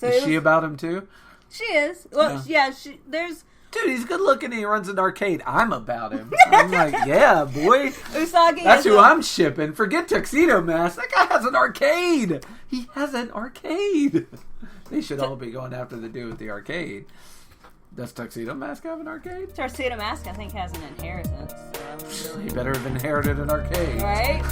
So is she about him too? She is. Well, yeah. There's. Dude, he's good looking and he runs an arcade. I'm about him. I'm like, yeah, boy. Usagi That's who I'm shipping. Forget Tuxedo Mask. That guy has an arcade. He has an arcade. They should all be going after the dude with the arcade. Does Tuxedo Mask have an arcade? Tuxedo Mask, I think, has an inheritance. So He better have inherited an arcade. Right?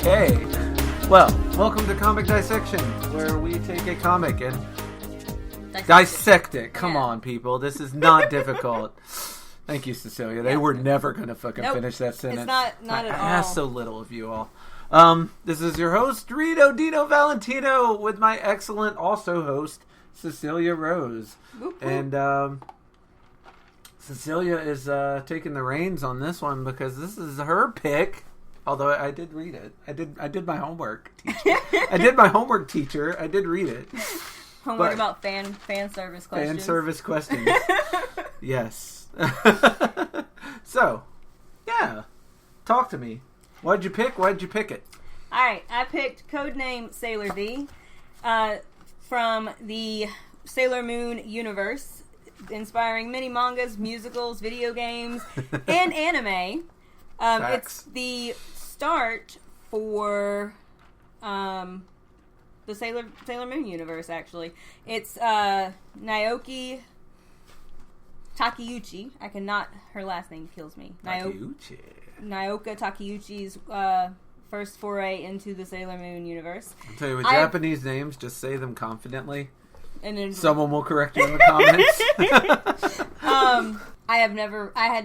Okay. Well, welcome to Comic Dissection, where we take a comic and dissect it. Come on, people. This is not difficult. Thank you, Cecilia. They were never going to fucking finish that sentence. It's not at all. I ask so little of you all. This is your host, Reno Dino Valentino, with my excellent also host, Cecilia Rose. Whoop, whoop. And Cecilia is taking the reins on this one because this is her pick. Although I did read it. I did my homework, teacher. I did my homework, teacher. I did read it. Homework about fan service questions. Fan service questions. Yes. So, yeah. Talk to me. What did you pick? Why did you pick it? Alright, I picked Codename Sailor V from the Sailor Moon universe, inspiring many mangas, musicals, video games, and anime. It's the start for the Sailor Moon universe, actually. It's Naoki Takeuchi. Her last name kills me. Takeuchi. Naoka Takeuchi's first foray into the Sailor Moon universe. I'll tell you, with Japanese names, just say them confidently. And then someone will correct you in the comments. I had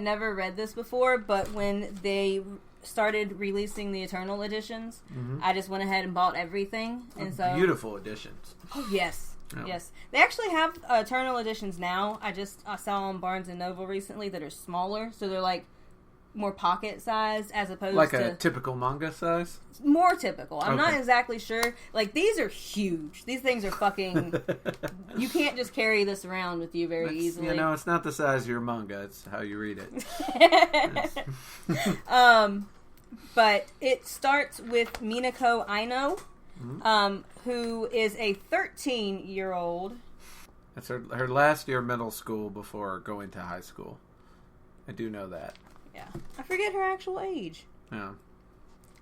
never read this before, but when they started releasing the Eternal editions, I just went ahead and bought everything. And so beautiful editions. Oh yes, yes. They actually have Eternal editions now. I saw on Barnes and Noble recently that are smaller, so they're like more pocket sized as opposed like to a typical manga size. More typical. I'm not exactly sure. Like, these are huge. These things are fucking. You can't just carry this around with you very easily. You know, it's not the size of your manga. It's how you read it. But it starts with Minako Aino, who is a 13-year-old. That's her last year of middle school before going to high school. I do know that. Yeah. I forget her actual age. Yeah.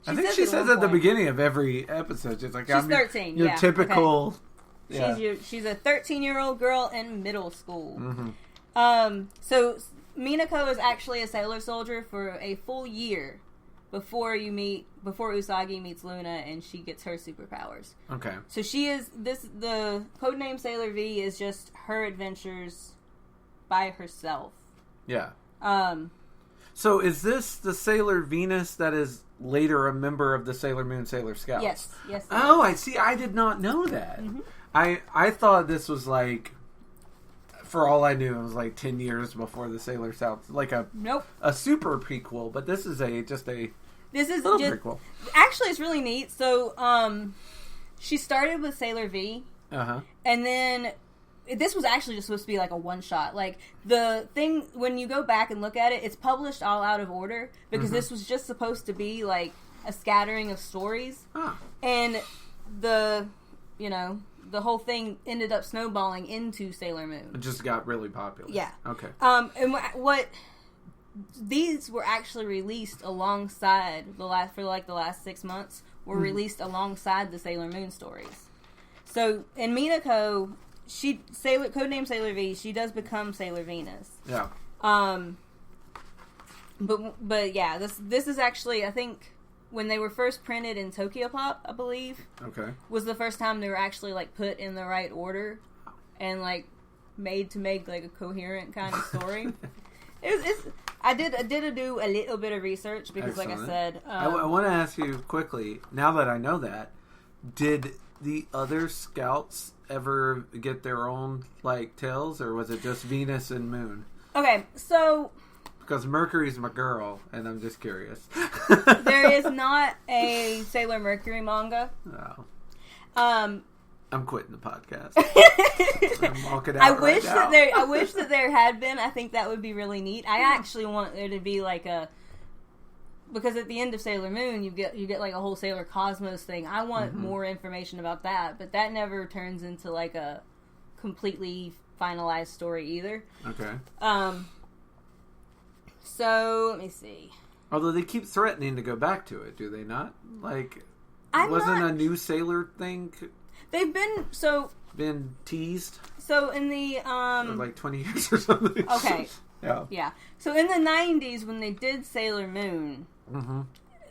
I think she says at the beginning of every episode, she's like, she's 13. Your typical. Okay. Yeah. She's a 13-year-old girl in middle school. So Minako is actually a sailor soldier for a full year before Usagi meets Luna and she gets her superpowers. Okay. So the codename Sailor V is just her adventures by herself. Yeah. So is this the Sailor Venus that is later a member of the Sailor Moon Sailor Scouts? Yes. Oh, I see. I did not know that. I thought this was like, for all I knew, it was like 10 years before the Sailor Scouts, like a super prequel. But this is just a prequel. Actually, it's really neat. So, she started with Sailor V, and then. This was actually just supposed to be like a one-shot. Like, the thing, when you go back and look at it, it's published all out of order because this was just supposed to be like a scattering of stories. And the whole thing ended up snowballing into Sailor Moon. It just got really popular. Yeah. Okay. And what these were actually released alongside the last 6 months were released alongside the Sailor Moon stories. So, in Minako, codename Sailor V, she does become Sailor Venus. Yeah. But yeah, this is actually, I think, when they were first printed in Tokyo Pop, I believe. Okay. Was the first time they were actually like put in the right order and like made to make like a coherent kind of story. I did do a little bit of research because, like I said, I want to ask you quickly. Now that I know that, did the other scouts ever get their own like tales, or was it just Venus and Moon? Okay, so because Mercury's my girl, and I'm just curious. There is not a Sailor Mercury manga. Oh. I'm quitting the podcast. I'm walking out I wish that there had been. I think that would be really neat. I actually want there to be like a, because at the end of Sailor Moon you get like a whole Sailor Cosmos thing. I want more information about that, but that never turns into like a completely finalized story either. Okay. So let me see. Although they keep threatening to go back to it, do they not? Like, wasn't a new Sailor thing? They've been teased. So in the for like 20 years or something. Okay. Yeah. So in the 90s when they did Sailor Moon,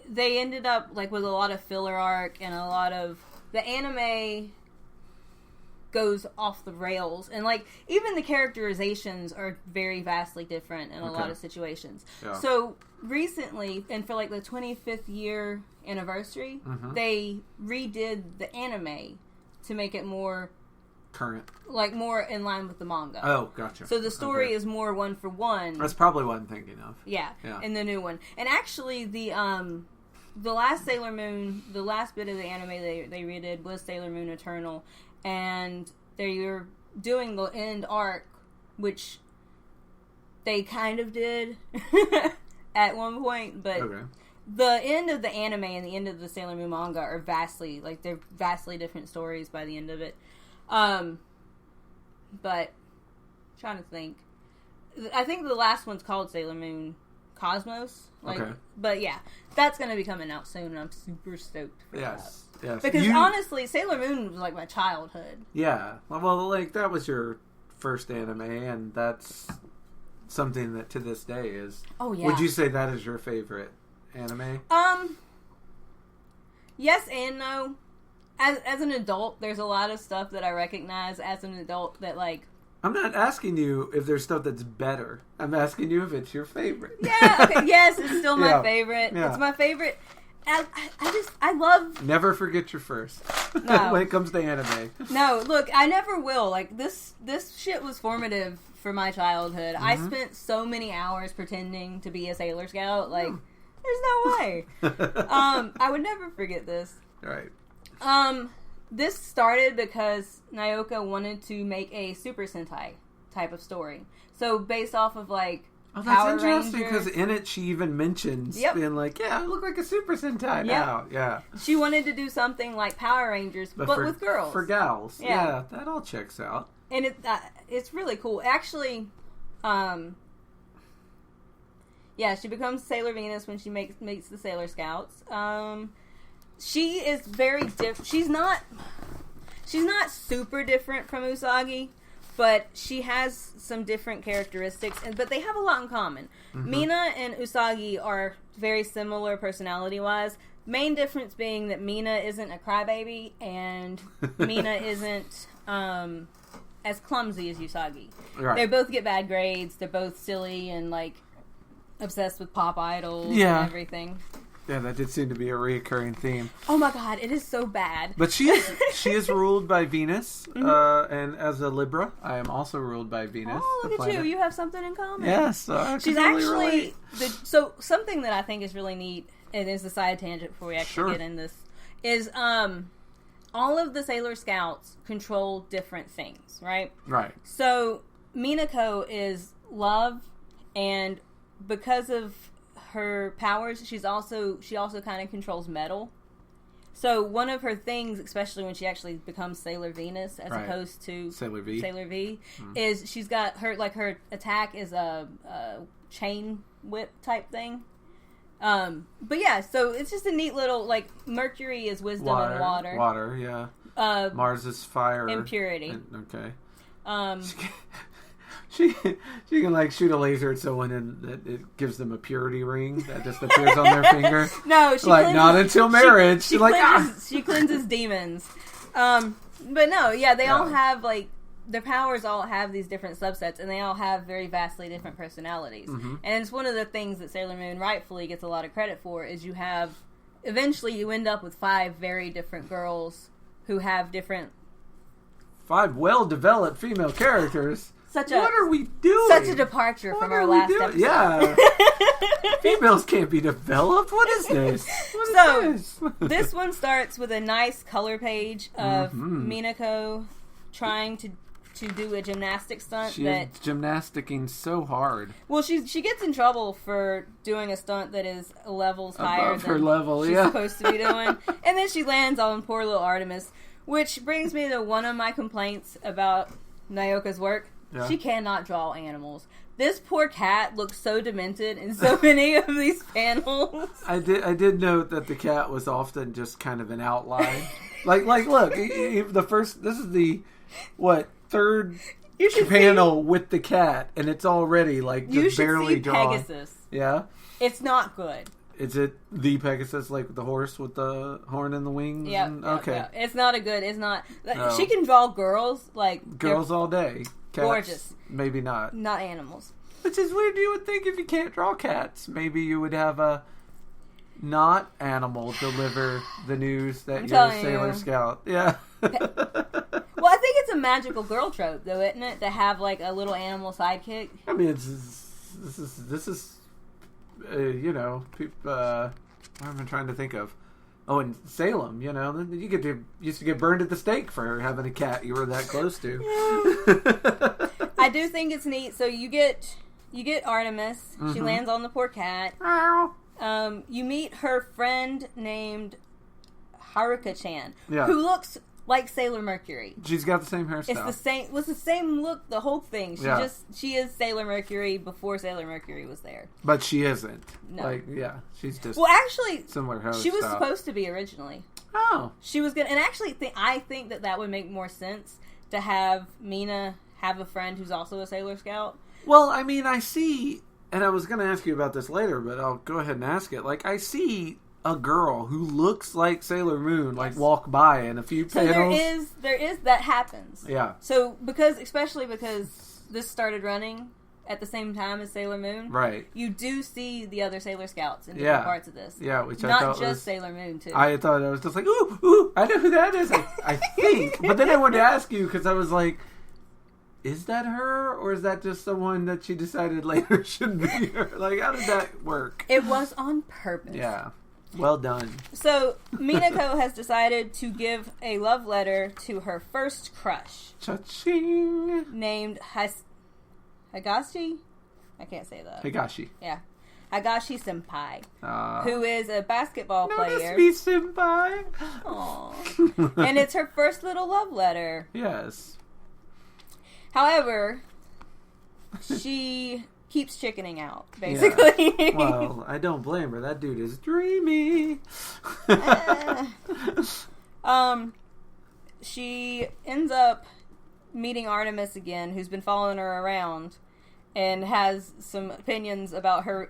they ended up like with a lot of filler arc and a lot of the anime goes off the rails, and like even the characterizations are very vastly different in a lot of situations. Yeah. So recently, and for like the 25th year anniversary, they redid the anime to make it more current, like more in line with the manga. Oh, gotcha. So the story is more one for one. That's probably what I'm thinking of. Yeah, in the new one. And actually, the last Sailor Moon, the last bit of the anime they redid was Sailor Moon Eternal. And they were doing the end arc, which they kind of did at one point, but the end of the anime and the end of the Sailor Moon manga are they're vastly different stories by the end of it. But trying to think, I think the last one's called Sailor Moon Cosmos. But yeah, that's going to be coming out soon, and I'm super stoked for that. Yes. Because honestly, Sailor Moon was like my childhood. Yeah. Well, like that was your first anime, and that's something that to this day is. Oh yeah. Would you say that is your favorite anime? Yes and no. As an adult, there's a lot of stuff that I recognize as an adult that like. I'm not asking you if there's stuff that's better. I'm asking you if it's your favorite. Yeah. Okay. Yes, it's still my favorite. Yeah. It's my favorite. I love... Never forget your first. No. When it comes to anime. No, look, I never will. Like, this shit was formative for my childhood. I spent so many hours pretending to be a Sailor Scout. Like, there's no way. I would never forget this. Right. This started because Naoka wanted to make a Super Sentai type of story. So, based off of, like... Oh, that's interesting, because in it she even mentions being like, yeah, I look like a Super Sentai now. Yeah. She wanted to do something like Power Rangers, but with girls. For gals. Yeah, that all checks out. And it's really cool. Actually, she becomes Sailor Venus when she meets the Sailor Scouts. She is very different. She's not super different from Usagi, but she has some different characteristics, but they have a lot in common. Mina and Usagi are very similar personality-wise. Main difference being that Mina isn't a crybaby, and Mina isn't as clumsy as Usagi. Right. They both get bad grades. They're both silly and, like, obsessed with pop idols and everything. Yeah, that did seem to be a reoccurring theme. Oh my god, it is so bad. But she is ruled by Venus, and as a Libra, I am also ruled by Venus. Oh, look at you! You have something in common. Yes, she's actually so something that I think is really neat, and is a side tangent before we actually get in this, is all of the Sailor Scouts control different things, right? Right. So Minako is love, and because of her powers, she also kind of controls metal. So one of her things, especially when she actually becomes Sailor Venus as opposed to Sailor V, is she's got her attack is a chain whip type thing. But yeah, so it's just a neat little, like, Mercury is wisdom and water. Water, yeah. Mars is fire and purity. Okay. She can, like, shoot a laser at someone and it gives them a purity ring that just appears on their finger. No, she like, not until marriage. She cleanses demons. But no, they all have, like, their powers all have these different subsets, and they all have very vastly different personalities. And it's one of the things that Sailor Moon rightfully gets a lot of credit for, is you end up with 5 very different girls who have different... 5 well-developed female characters. What are we doing? Such a departure from our last episode. Yeah. Females can't be developed. What is this? This one starts with a nice color page of Minako trying to do a gymnastic stunt. She is gymnasticking so hard. Well, she gets in trouble for doing a stunt that is levels higher above than her level, she's supposed to be doing. And then she lands on poor little Artemis, which brings me to one of my complaints about Nyoka's work. Yeah. She cannot draw animals. This poor cat looks so demented in so many of these panels. I did note that the cat was often just kind of an outline. like look, this is the third panel with the cat, and it's already like just barely drawn. Pegasus. Yeah, it's not good. Is it the Pegasus, like the horse with the horn and the wings? Yeah. Okay. Yeah. It's not a good. It's not. No. She can draw girls all day. Cats, gorgeous. Maybe not. Not animals. Which is weird. You would think if you can't draw cats, maybe you would have a not animal deliver the news that you're a Sailor Scout. Yeah. Well, I think it's a magical girl trope, though, isn't it? To have like a little animal sidekick. I mean, this is what am I trying to think of? Oh, in Salem, you used to get burned at the stake for having a cat you were that close to. Yeah. I do think it's neat. So you get Artemis. Mm-hmm. She lands on the poor cat. You meet her friend named Haruka-chan, who looks like Sailor Mercury. She's got the same hairstyle. It's the same. It was the same look. The whole thing. She is Sailor Mercury before Sailor Mercury was there. But she isn't. No. She's just actually similar hairstyle. She was supposed to be originally. Oh. She was gonna, and actually, I think that would make more sense to have Mina have a friend who's also a Sailor Scout. Well, I mean, I see, and I was going to ask you about this later, but I'll go ahead and ask it. Like, I see a girl who looks like Sailor Moon, walk by in a few panels. There is that happens. Yeah. So, especially because this started running at the same time as Sailor Moon. Right. You do see the other Sailor Scouts in different parts of this. Yeah, which I thought not just Sailor Moon, too. I thought I was just like, ooh, I know who that is, I think. But then I wanted to ask you, because I was like, is that her, or is that just someone that she decided later should be her? Like, how did that work? It was on purpose. Yeah. Well done. So, Minako has decided to give a love letter to her first crush. Cha-ching! Named Higashi? I can't say that. Higashi. Yeah. Higashi Senpai. Who is a basketball player. Notice me, Senpai! Aww. And it's her first little love letter. Yes. However, she keeps chickening out, basically. Yeah. Well, I don't blame her. That dude is dreamy. She ends up meeting Artemis again, who's been following her around, and has some opinions about her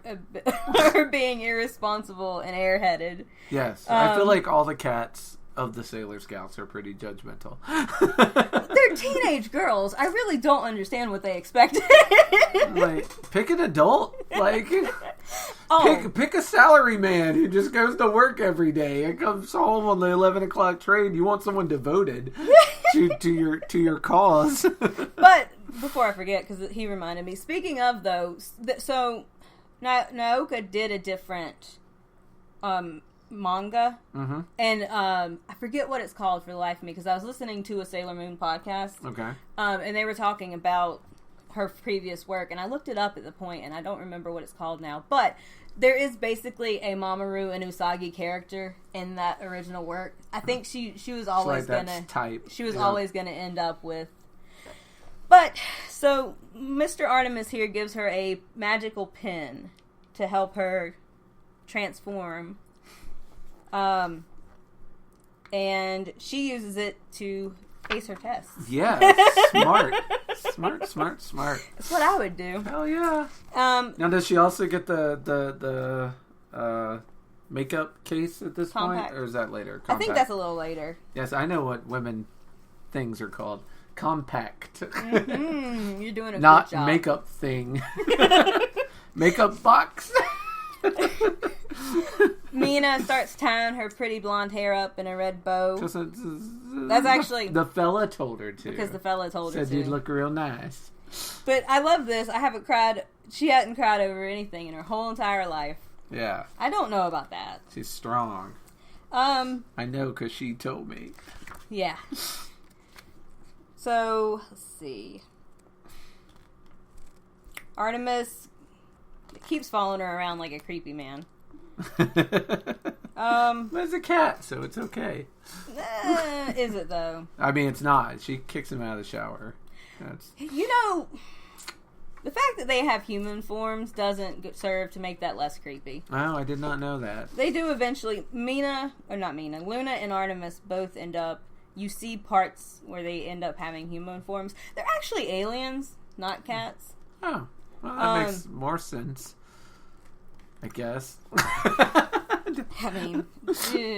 being irresponsible and airheaded. Yes. I feel like all the cats of the Sailor Scouts are pretty judgmental. They're teenage girls. I really don't understand what they expected. Like, pick an adult. Like, pick a salary man who just goes to work every day and comes home on the 11 o'clock train. You want someone devoted to your cause. But before I forget, because he reminded me. Speaking of those, so Naoka did a different manga, and I forget what it's called for the life of me, because I was listening to a Sailor Moon podcast, and they were talking about her previous work, and I looked it up at the point, and I don't remember what it's called now, but there is basically a Mamoru and Usagi character in that original work. I think she was always always gonna end up with. But so Mr. Artemis here gives her a magical pen to help her transform. And she uses it to ace her tests. Yeah, smart. That's what I would do. Hell yeah. Now, does she also get the makeup case at this point, or is that later? Compact. I think that's a little later. Yes, I know what women things are called. Compact. Mm-hmm. You're doing a not good job. Makeup thing. Makeup box. Mina starts tying her pretty blonde hair up in a red bow. That's actually... The fella told her to. Because the fella told her to. Said you'd look real nice. But I love this. I haven't cried... She hadn't cried over anything in her whole entire life. Yeah. I don't know about that. She's strong. I know because she told me. Yeah. So, let's see. Artemis keeps following her around like a creepy man. There's a cat, so it's okay. Is it though? I mean, it's not. She kicks him out of the shower. You know, the fact that they have human forms doesn't serve to make that less creepy. Oh, I did not know that. They do eventually. Luna and Artemis both end up, you see parts where they end up having human forms. They're actually aliens, not cats. Oh, well, that makes more sense, I guess. I mean,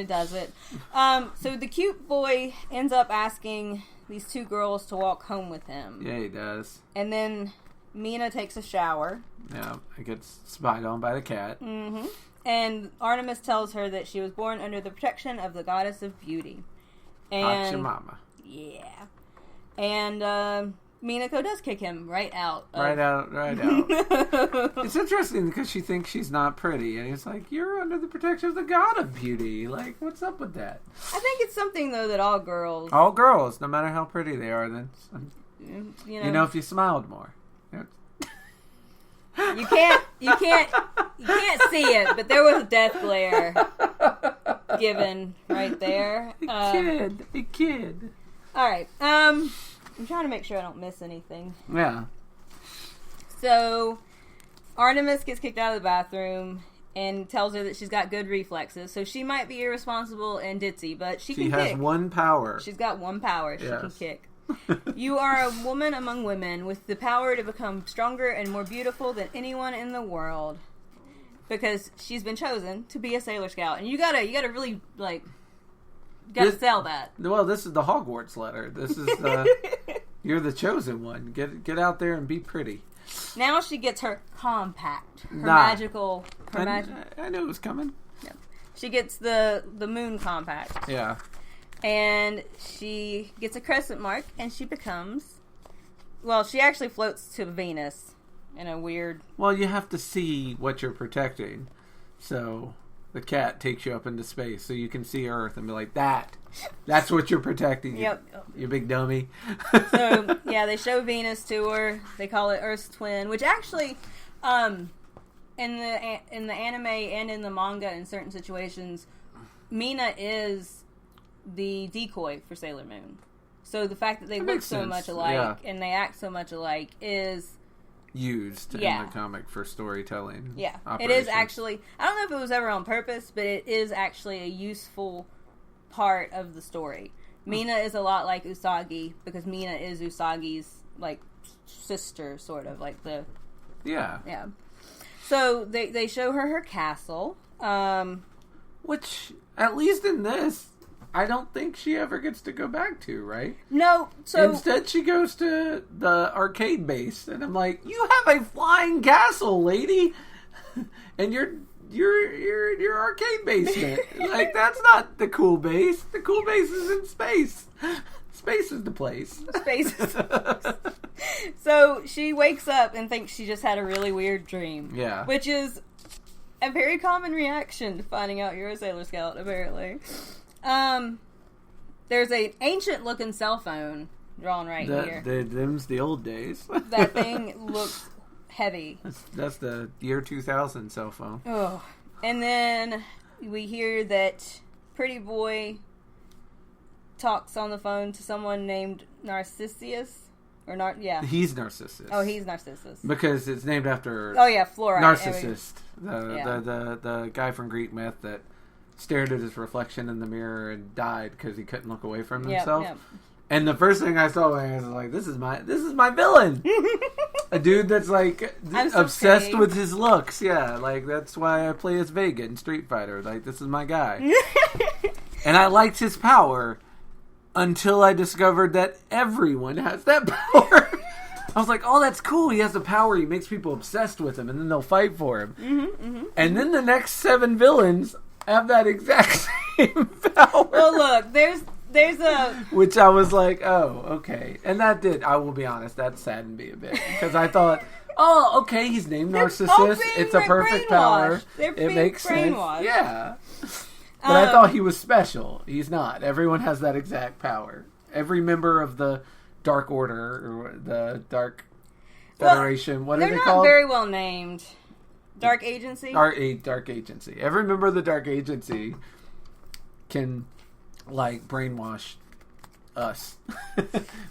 does it? So the cute boy ends up asking these two girls to walk home with him. Yeah, he does. And then Mina takes a shower. Yeah, it gets spied on by the cat. Mm-hmm. And Artemis tells her that she was born under the protection of the goddess of beauty. And Pachamama. Yeah. And Minako does kick him right out. Right out. It's interesting because she thinks she's not pretty. And it's like, you're under the protection of the god of beauty. Like, what's up with that? I think it's something, though, that all girls, no matter how pretty they are, then you know if you smiled more. You can't see it, but there was a death glare given right there. A kid. All right. I'm trying to make sure I don't miss anything. Yeah. So, Artemis gets kicked out of the bathroom and tells her that she's got good reflexes. So she might be irresponsible and ditzy, but she can kick. She has one power. She's got one power. She can kick. You are a woman among women with the power to become stronger and more beautiful than anyone in the world. Because she's been chosen to be a Sailor Scout. And you gotta really, gotta sell that. Well, this is the Hogwarts letter. This is you're the chosen one. Get out there and be pretty. Now she gets her compact. Magical... I knew it was coming. Yeah. She gets the moon compact. Yeah. And she gets a crescent mark, and she becomes... Well, she actually floats to Venus in a weird... Well, you have to see what you're protecting. So, the cat takes you up into space, so you can see Earth and be like, that's what you're protecting. Yep. You big dummy. So, yeah, they show Venus to her. They call it Earth's twin, which actually... in the anime and in the manga, in certain situations, Mina is the decoy for Sailor Moon. So the fact that they look so much alike and they act so much alike is used in the comic for storytelling. Yeah, it is actually. I don't know if it was ever on purpose, but it is actually a useful part of the story. Mina is a lot like Usagi because Mina is Usagi's sister, sort of the. Yeah. Yeah. So they show her castle, which at least in this, I don't think she ever gets to go back to, right? No. So instead, she goes to the arcade base, and I'm like, "You have a flying castle, lady, and your arcade basement. That's not the cool base. The cool base is in space. Space is the place. Space is the place." So she wakes up and thinks she just had a really weird dream. Yeah. Which is a very common reaction to finding out you're a Sailor Scout, apparently. There's an ancient looking cell phone drawn here. Them's the old days. That thing looks heavy. That's the year 2000 cell phone. Oh. And then we hear that Pretty Boy talks on the phone to someone named Narcissus. He's Narcissus. Oh, he's Narcissus. Because it's named after... Oh, yeah, Fluorite. Narcissus. The guy from Greek myth that stared at his reflection in the mirror and died because he couldn't look away from himself. Yep. And the first thing I saw was like, this is my villain. A dude that's obsessed with his looks. Yeah, that's why I play as Vega in Street Fighter. This is my guy. And I liked his power until I discovered that everyone has that power. I was like, oh, that's cool. He has the power. He makes people obsessed with him, and then they'll fight for him. And then the next 7 villains have that exact same power. Well, look, there's a... Which I was like, oh, okay. And that did, I will be honest, that saddened me a bit. Because I thought, oh, okay, he's named Narcissus. It's a perfect power. It makes sense. Yeah. But I thought he was special. He's not. Everyone has that exact power. Every member of the Dark Order, or the Dark Federation, what are they called? They're not very well named. Dark Agency? Dark Agency. Every member of the Dark Agency can, like, brainwash us.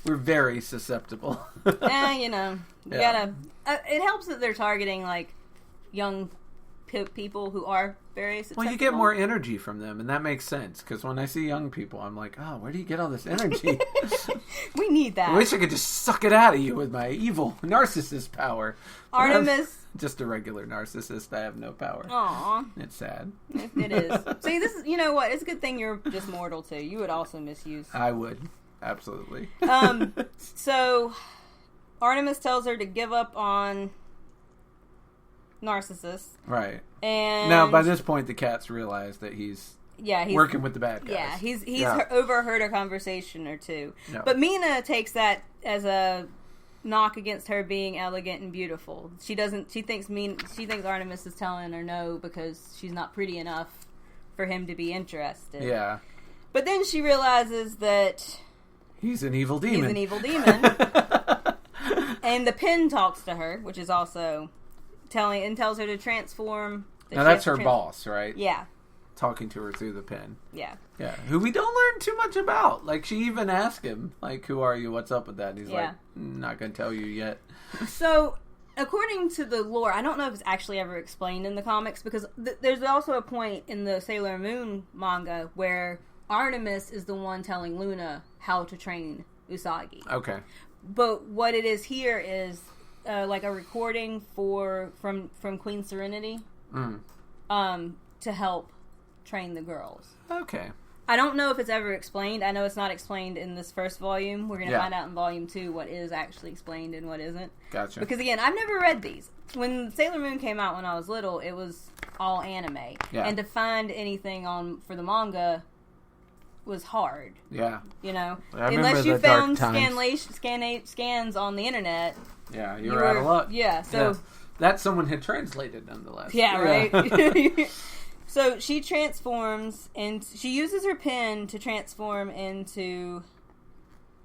We're very susceptible. You know, you gotta... it helps that they're targeting, like, young people who are very susceptible. Well, you get more energy from them, and that makes sense. Because when I see young people, I'm like, oh, where do you get all this energy? We need that. I wish I could just suck it out of you with my evil narcissist power. Artemis... Just a regular narcissist. I have no power. Aw. It's sad. It is. See, this is, you know what? It's a good thing you're just mortal, too. You would also misuse. I would. Absolutely. So, Artemis tells her to give up on Narcissus. Right. And now, by this point, the cats realize that he's working with the bad guys. Yeah, he's overheard a conversation or two. No. But Mina takes that as a knock against her being elegant and beautiful. She thinks Artemis is telling her no because she's not pretty enough for him to be interested. Yeah. But then she realizes that he's an evil demon. And the pen talks to her, which is also tells her to transform. Now that's her boss, right? Yeah. Talking to her through the pen. Yeah. Yeah. Who we don't learn too much about. Like, she even asked him, like, who are you? What's up with that? And he's like, not going to tell you yet. So, according to the lore, I don't know if it's actually ever explained in the comics, because there's also a point in the Sailor Moon manga where Artemis is the one telling Luna how to train Usagi. Okay. But what it is here is like a recording from Queen Serenity to help train the girls. Okay. I don't know if it's ever explained. I know it's not explained in this first volume. We're going to find out in volume 2 what is actually explained and what isn't. Gotcha. Because again, I've never read these. When Sailor Moon came out when I was little, it was all anime. Yeah. And to find anything for the manga was hard. Yeah. You know? Unless you found scans on the internet. Yeah, you were out of luck. Yeah, so... Yeah. That someone had translated, nonetheless. Yeah, right? So she transforms, and she uses her pen to transform into...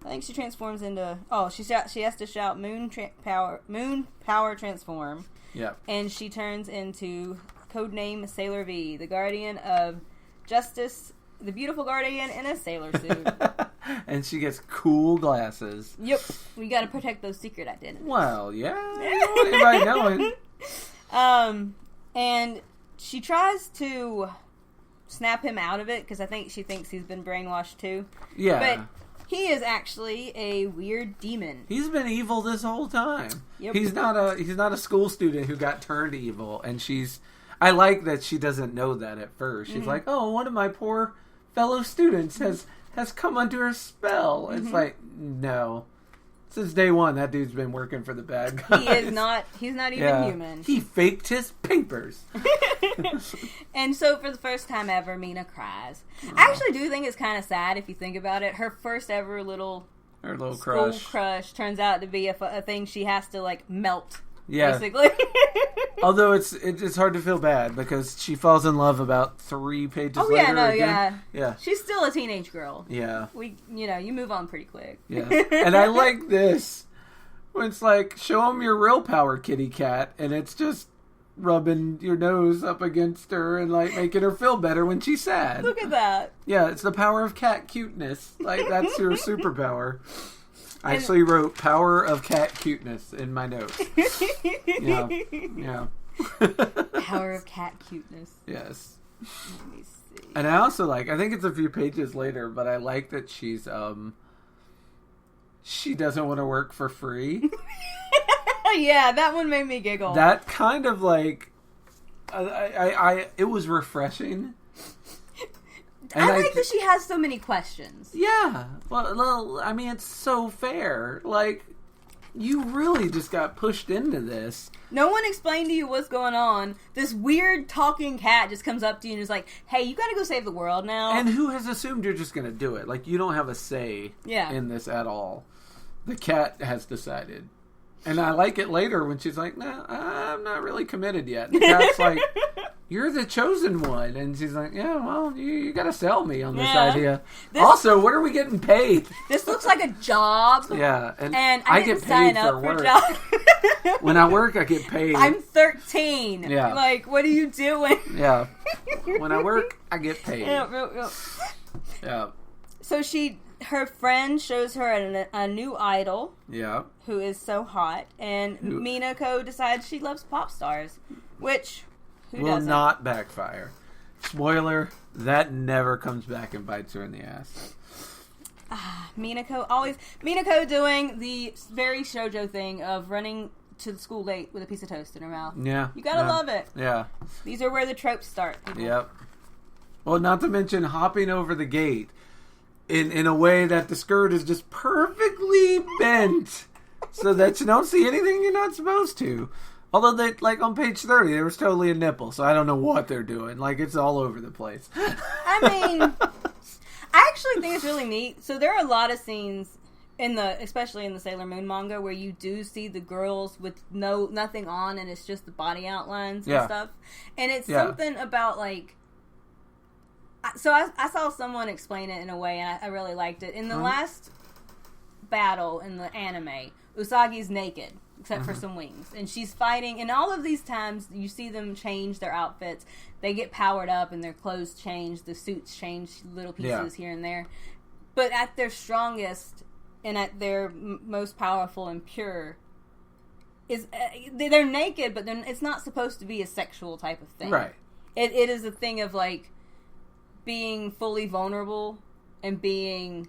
I think she transforms into... Oh, she has to shout moon power transform. Yeah. And she turns into codename Sailor V, the guardian of justice, the beautiful guardian in a sailor suit. And she gets cool glasses. Yep. We gotta protect those secret identities. Well, yeah. Anybody knowing. And she tries to snap him out of it, because I think she thinks he's been brainwashed too. Yeah. But he is actually a weird demon. He's been evil this whole time. Yep. He's not a school student who got turned evil, and I like that she doesn't know that at first. She's like, oh, one of my poor fellow students has come under a spell. It's like, no. Since day one, that dude's been working for the bad guys. He's not even human. He faked his papers. And so for the first time ever, Mina cries. I actually do think it's kind of sad if you think about it. Her first ever her little school crush turns out to be a thing she has to, like, melt. Yeah. Basically. Although it's hard to feel bad because she falls in love about 3 pages later. Yeah. She's still a teenage girl. Yeah. You move on pretty quick. Yeah. And I like this when it's like, show him your real power, kitty cat, and it's just rubbing your nose up against her and, like, making her feel better when she's sad. Look at that. Yeah, it's the power of cat cuteness. Like, that's your superpower. I actually wrote power of cat cuteness in my notes. Yeah. Power of cat cuteness. Yes. Let me see. And I also I think it's a few pages later, but I like that she doesn't want to work for free. Yeah, that one made me giggle. That kind of it was refreshing. And I like that she has so many questions. Yeah. Well, I mean, it's so fair. Like, you really just got pushed into this. No one explained to you what's going on. This weird talking cat just comes up to you and is like, hey, you gotta go save the world now. And who has assumed you're just gonna do it? Like, you don't have a say in this at all. The cat has decided. And I like it later when she's like, nah, I'm not really committed yet. The cat's like, you're the chosen one. And she's like, yeah, well, you got to sell me on this idea. Also, what are we getting paid? This looks like a job. Yeah. And I get paid paid sign for up work. for job. When I work, I get paid. I'm 13. Yeah. Like, what are you doing? Yeah. When I work, I get paid. Yeah. So her friend shows her a new idol. Yeah. Who is so hot. And Minako decides she loves pop stars. Which, who will doesn't? Not backfire. Spoiler, that never comes back and bites her in the ass. Minako doing the very shoujo thing of running to school late with a piece of toast in her mouth. Yeah. You gotta love it. Yeah. These are where the tropes start. People. Yep. Well, not to mention hopping over the gate in a way that the skirt is just perfectly bent so that you don't see anything you're not supposed to. Although, they, like, on page 30, there was totally a nipple, so I don't know what they're doing. Like, it's all over the place. I mean, I actually think it's really neat. So there are a lot of scenes, especially in the Sailor Moon manga, where you do see the girls with nothing on, and it's just the body outlines and stuff. And it's something about, like... So I saw someone explain it in a way, and I really liked it. In the last battle in the anime, Usagi's naked, except for some wings. And she's fighting, and all of these times, you see them change their outfits. They get powered up, and their clothes change, the suits change little pieces here and there. But at their strongest, and at their most powerful and pure, they're naked, but it's not supposed to be a sexual type of thing. Right. It is a thing of, like, being fully vulnerable and being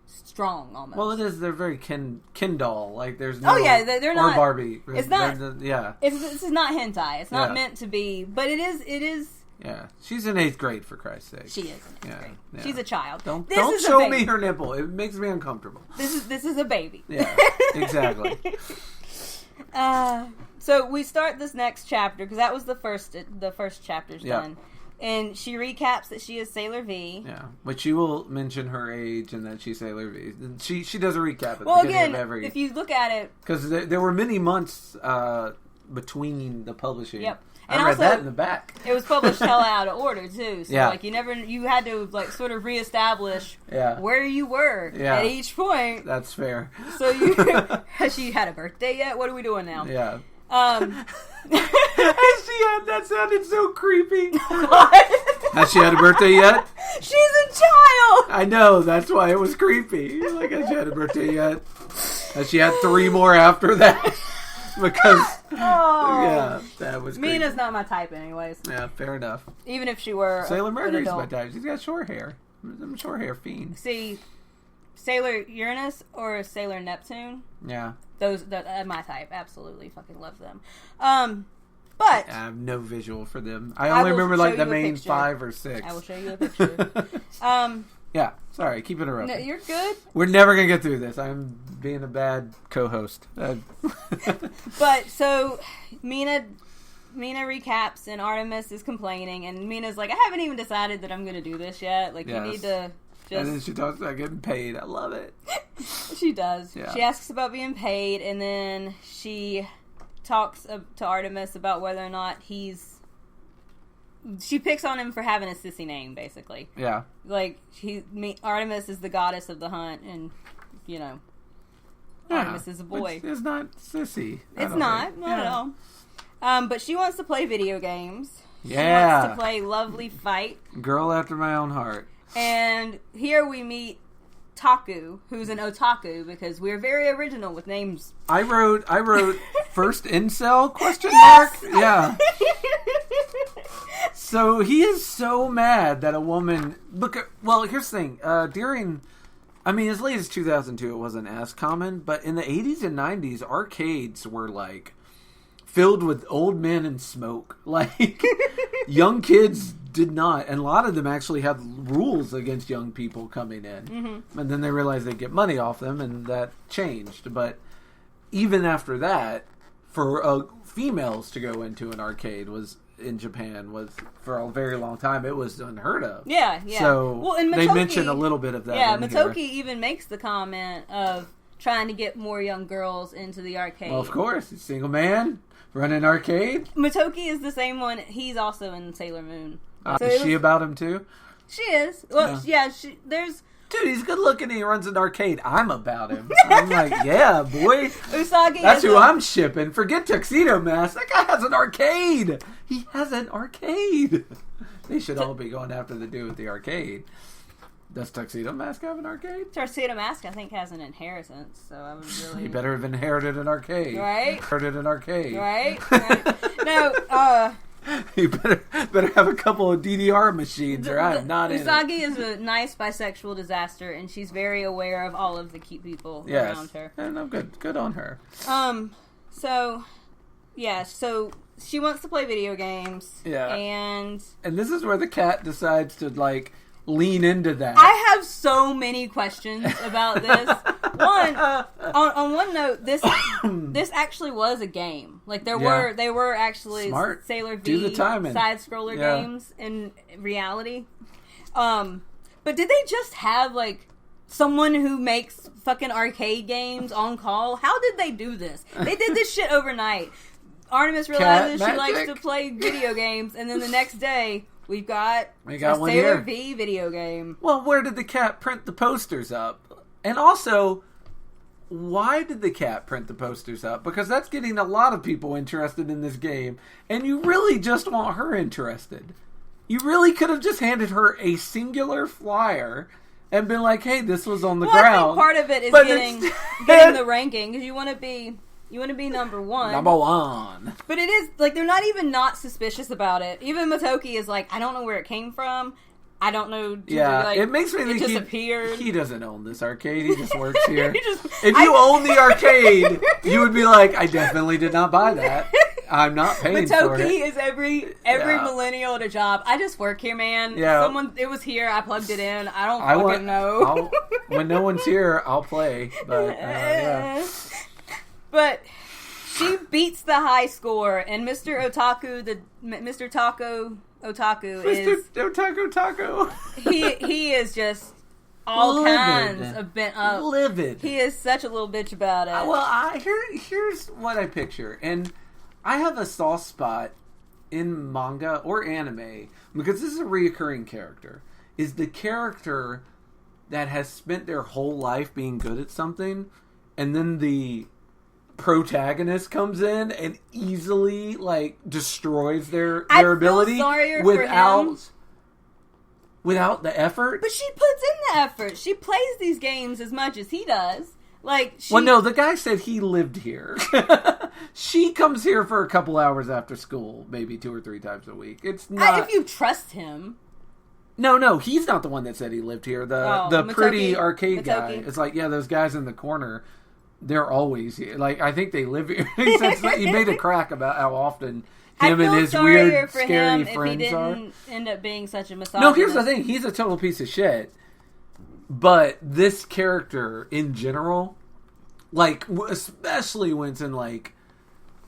strong, almost. Well, it is. They're very Ken doll. Like, there's no... Oh, yeah, they're not... Or Barbie. It's not... This is not hentai. It's not meant to be... But it is... Yeah. She's in 8th grade, for Christ's sake. She is in 8th grade. Yeah. She's a child. Don't show me her nipple. It makes me uncomfortable. This is a baby. Yeah, exactly. So we start this next chapter, because that was the first chapter's done. And she recaps that she is Sailor V. Yeah, but she will mention her age and that she's Sailor V. She does a recap at the beginning of every... if you look at it... Because there were many months between the publishing. Yep. And I read that in the back. It was published hell out of order, too. So, like, you had to, like, sort of reestablish where you were at each point. That's fair. So has she had a birthday yet? What are we doing now? Yeah. That sounded so creepy. Has she had a birthday yet? She's a child. I know, that's why it was creepy. Like, has she had a birthday yet? Has she had 3 more after that? Because that was creepy. Mina's not my type anyways. Yeah, fair enough. Even if she were Sailor Mercury's my type. She's got short hair. I'm a short hair fiend. See, Sailor Uranus or Sailor Neptune. Yeah. Those my type. Absolutely fucking love them. But I have no visual for them. I only remember like the main 5 or 6. I will show you a picture. Yeah, sorry, keep interrupting. No, you're good. We're never gonna get through this. I'm being a bad co-host. But so Mina recaps and Artemis is complaining, and Mina's like, I haven't even decided that I'm gonna do this yet. Like, you need to just... And then she talks about getting paid. I love it. She does. Yeah. She asks about being paid, and then she talks to Artemis about whether or not she picks on him for having a sissy name, basically. Yeah. Like, Artemis is the goddess of the hunt, and, Artemis is a boy. It's not sissy. It's not at all. But she wants to play video games. Yeah. She wants to play Lovely Fight. Girl after my own heart. And here we meet Taku, who's an otaku, because we're very original with names. I wrote first incel ? Yeah. So he is so mad that a woman... Well, here's the thing. As late as 2002, it wasn't as common, but in the 80s and 90s, arcades were, like, filled with old men and smoke. Like, young kids did not. And a lot of them actually had rules against young people coming in. Mm-hmm. And then they realized they'd get money off them, and that changed. But even after that, for females to go into an arcade in Japan was for a very long time. It was unheard of. Yeah. So they mentioned a little bit of that. Yeah, Motoki even makes the comment of trying to get more young girls into the arcade. Well, of course, he's a single man running an arcade. Motoki is the same one. He's also in Sailor Moon. Is she about him too? She is. Well, yeah. There's. Dude, he's good looking and he runs an arcade. I'm about him. I'm like, yeah, boy. Usagi. That's who I'm shipping. Forget Tuxedo Mask. That guy has an arcade. He has an arcade. They should all be going after the dude with the arcade. Does Tuxedo Mask have an arcade? Tuxedo Mask, I think, has an inheritance, so I would really... He better have inherited an arcade. Right? Inherited an arcade. Right? No, You better have a couple of DDR machines, or I'm not in it. Usagi is a nice bisexual disaster, and she's very aware of all of the cute people around her. And I'm good on her. So she wants to play video games. Yeah. And this is where the cat decides to, like, lean into that. I have so many questions about this. On one note, this actually was a game. Like they were actually Smart. Sailor V side scroller games in reality. But did they just have like someone who makes fucking arcade games on call? How did they do this? They did this shit overnight. Artemis realizes she likes to play video games, and then the next day we got a Sailor V video game. Well, where did the cat print the posters up? And also, why did the cat print the posters up? Because that's getting a lot of people interested in this game. And you really just want her interested. You really could have just handed her a singular flyer and been like, hey, this was on the ground. I think part of it is getting the ranking. Because you want to be number one. Number one. But it is, like, they're not even not suspicious about it. Even Motoki is like, I don't know where it came from. I don't know. It makes me think just appeared. He doesn't own this arcade. He just works here. If you own the arcade, you would be like, I definitely did not buy that. I'm not paying for it. Motoki is every millennial at a job. I just work here, man. Yeah. It was here. I plugged it in. I don't fucking know. When no one's here, I'll play. But, yeah. But she beats the high score, and Mr. Mr. Taco he is just all kinds of bent up. Livid. He is such a little bitch about it. Well, here's what I picture, and I have a soft spot in manga or anime because this is a reoccurring character. Is the character that has spent their whole life being good at something, and then the protagonist comes in and easily like destroys their ability without the effort. But she puts in the effort. She plays these games as much as he does. Well, no, the guy said he lived here. She comes here for a couple hours after school, maybe 2 or 3 times a week. It's not if you trust him. No, he's not the one that said he lived here. The pretty arcade guy. It's like, yeah, those guys in the corner. They're always here. Like, I think they live here. He made a crack about how often him and his weird, scary friends are. If he didn't end up being such a misogynist. No, here's the thing. He's a total piece of shit. But this character, in general, like, especially when it's in, like,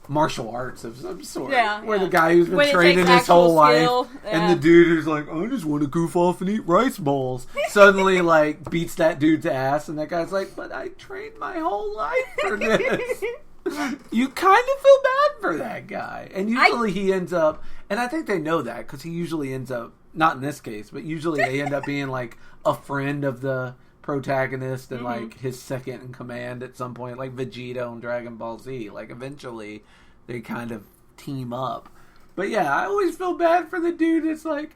martial arts of some sort. Where the guy who's been training his whole life and the dude who's like, I just want to goof off and eat rice balls, suddenly like beats that dude's ass, and that guy's like, but I trained my whole life for this. You kind of feel bad for that guy. And usually he ends up, and I think they know that because he usually ends up, not in this case, but usually they end up being like a friend of the protagonist and like his second in command at some point, like Vegeta on Dragon Ball Z. Like eventually they kind of team up. But yeah, I always feel bad for the dude. It's like,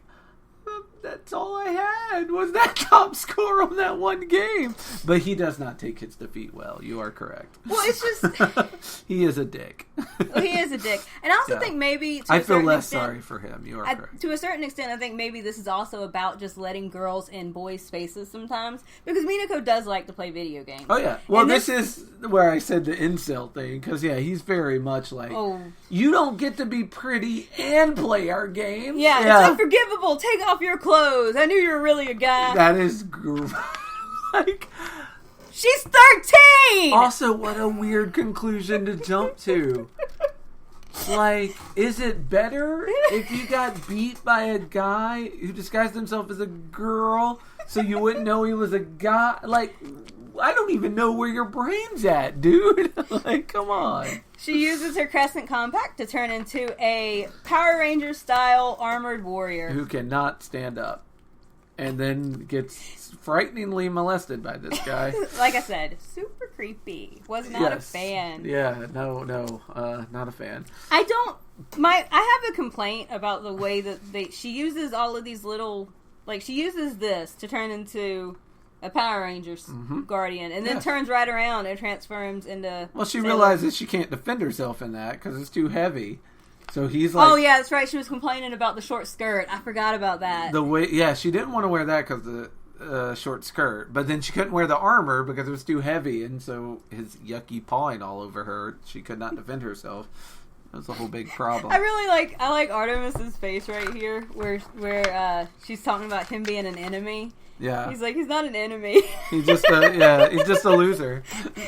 that's all I had was that top score on that one game. But he does not take his defeat well. You are correct. Well, it's just he is a dick. Well, he is a dick, and I also think maybe I feel less sorry for him. You are correct. To a certain extent, I think maybe this is also about just letting girls in boys' spaces sometimes, because Minako does like to play video games. Oh yeah. Well, this is where I said the incel thing, because he's very much like, you don't get to be pretty and play our game. Yeah, it's unforgivable. Take off your clothes. I knew you were really a guy. That is like, She's 13! Also, what a weird conclusion to jump to. Like, is it better if you got beat by a guy who disguised himself as a girl so you wouldn't know he was a guy? Like, I don't even know where your brain's at, dude. Like, come on. She uses her Crescent Compact to turn into a Power Ranger-style armored warrior. Who cannot stand up. And then gets frighteningly molested by this guy. Like I said, super creepy. Was not a fan. Yeah, no, not a fan. I have a complaint about the way that she uses all of these little, like, she uses this to turn into a Power Rangers Guardian, and then turns right around and transforms into... Well, she realizes she can't defend herself in that because it's too heavy. So he's like... Oh, yeah, that's right. She was complaining about the short skirt. I forgot about that. She didn't want to wear that because of the short skirt. But then she couldn't wear the armor because it was too heavy. And so his yucky pawing all over her, she could not defend herself. That was a whole big problem. I like Artemis's face right here where she's talking about him being an enemy. Yeah. He's like, he's not an enemy. He's just a loser.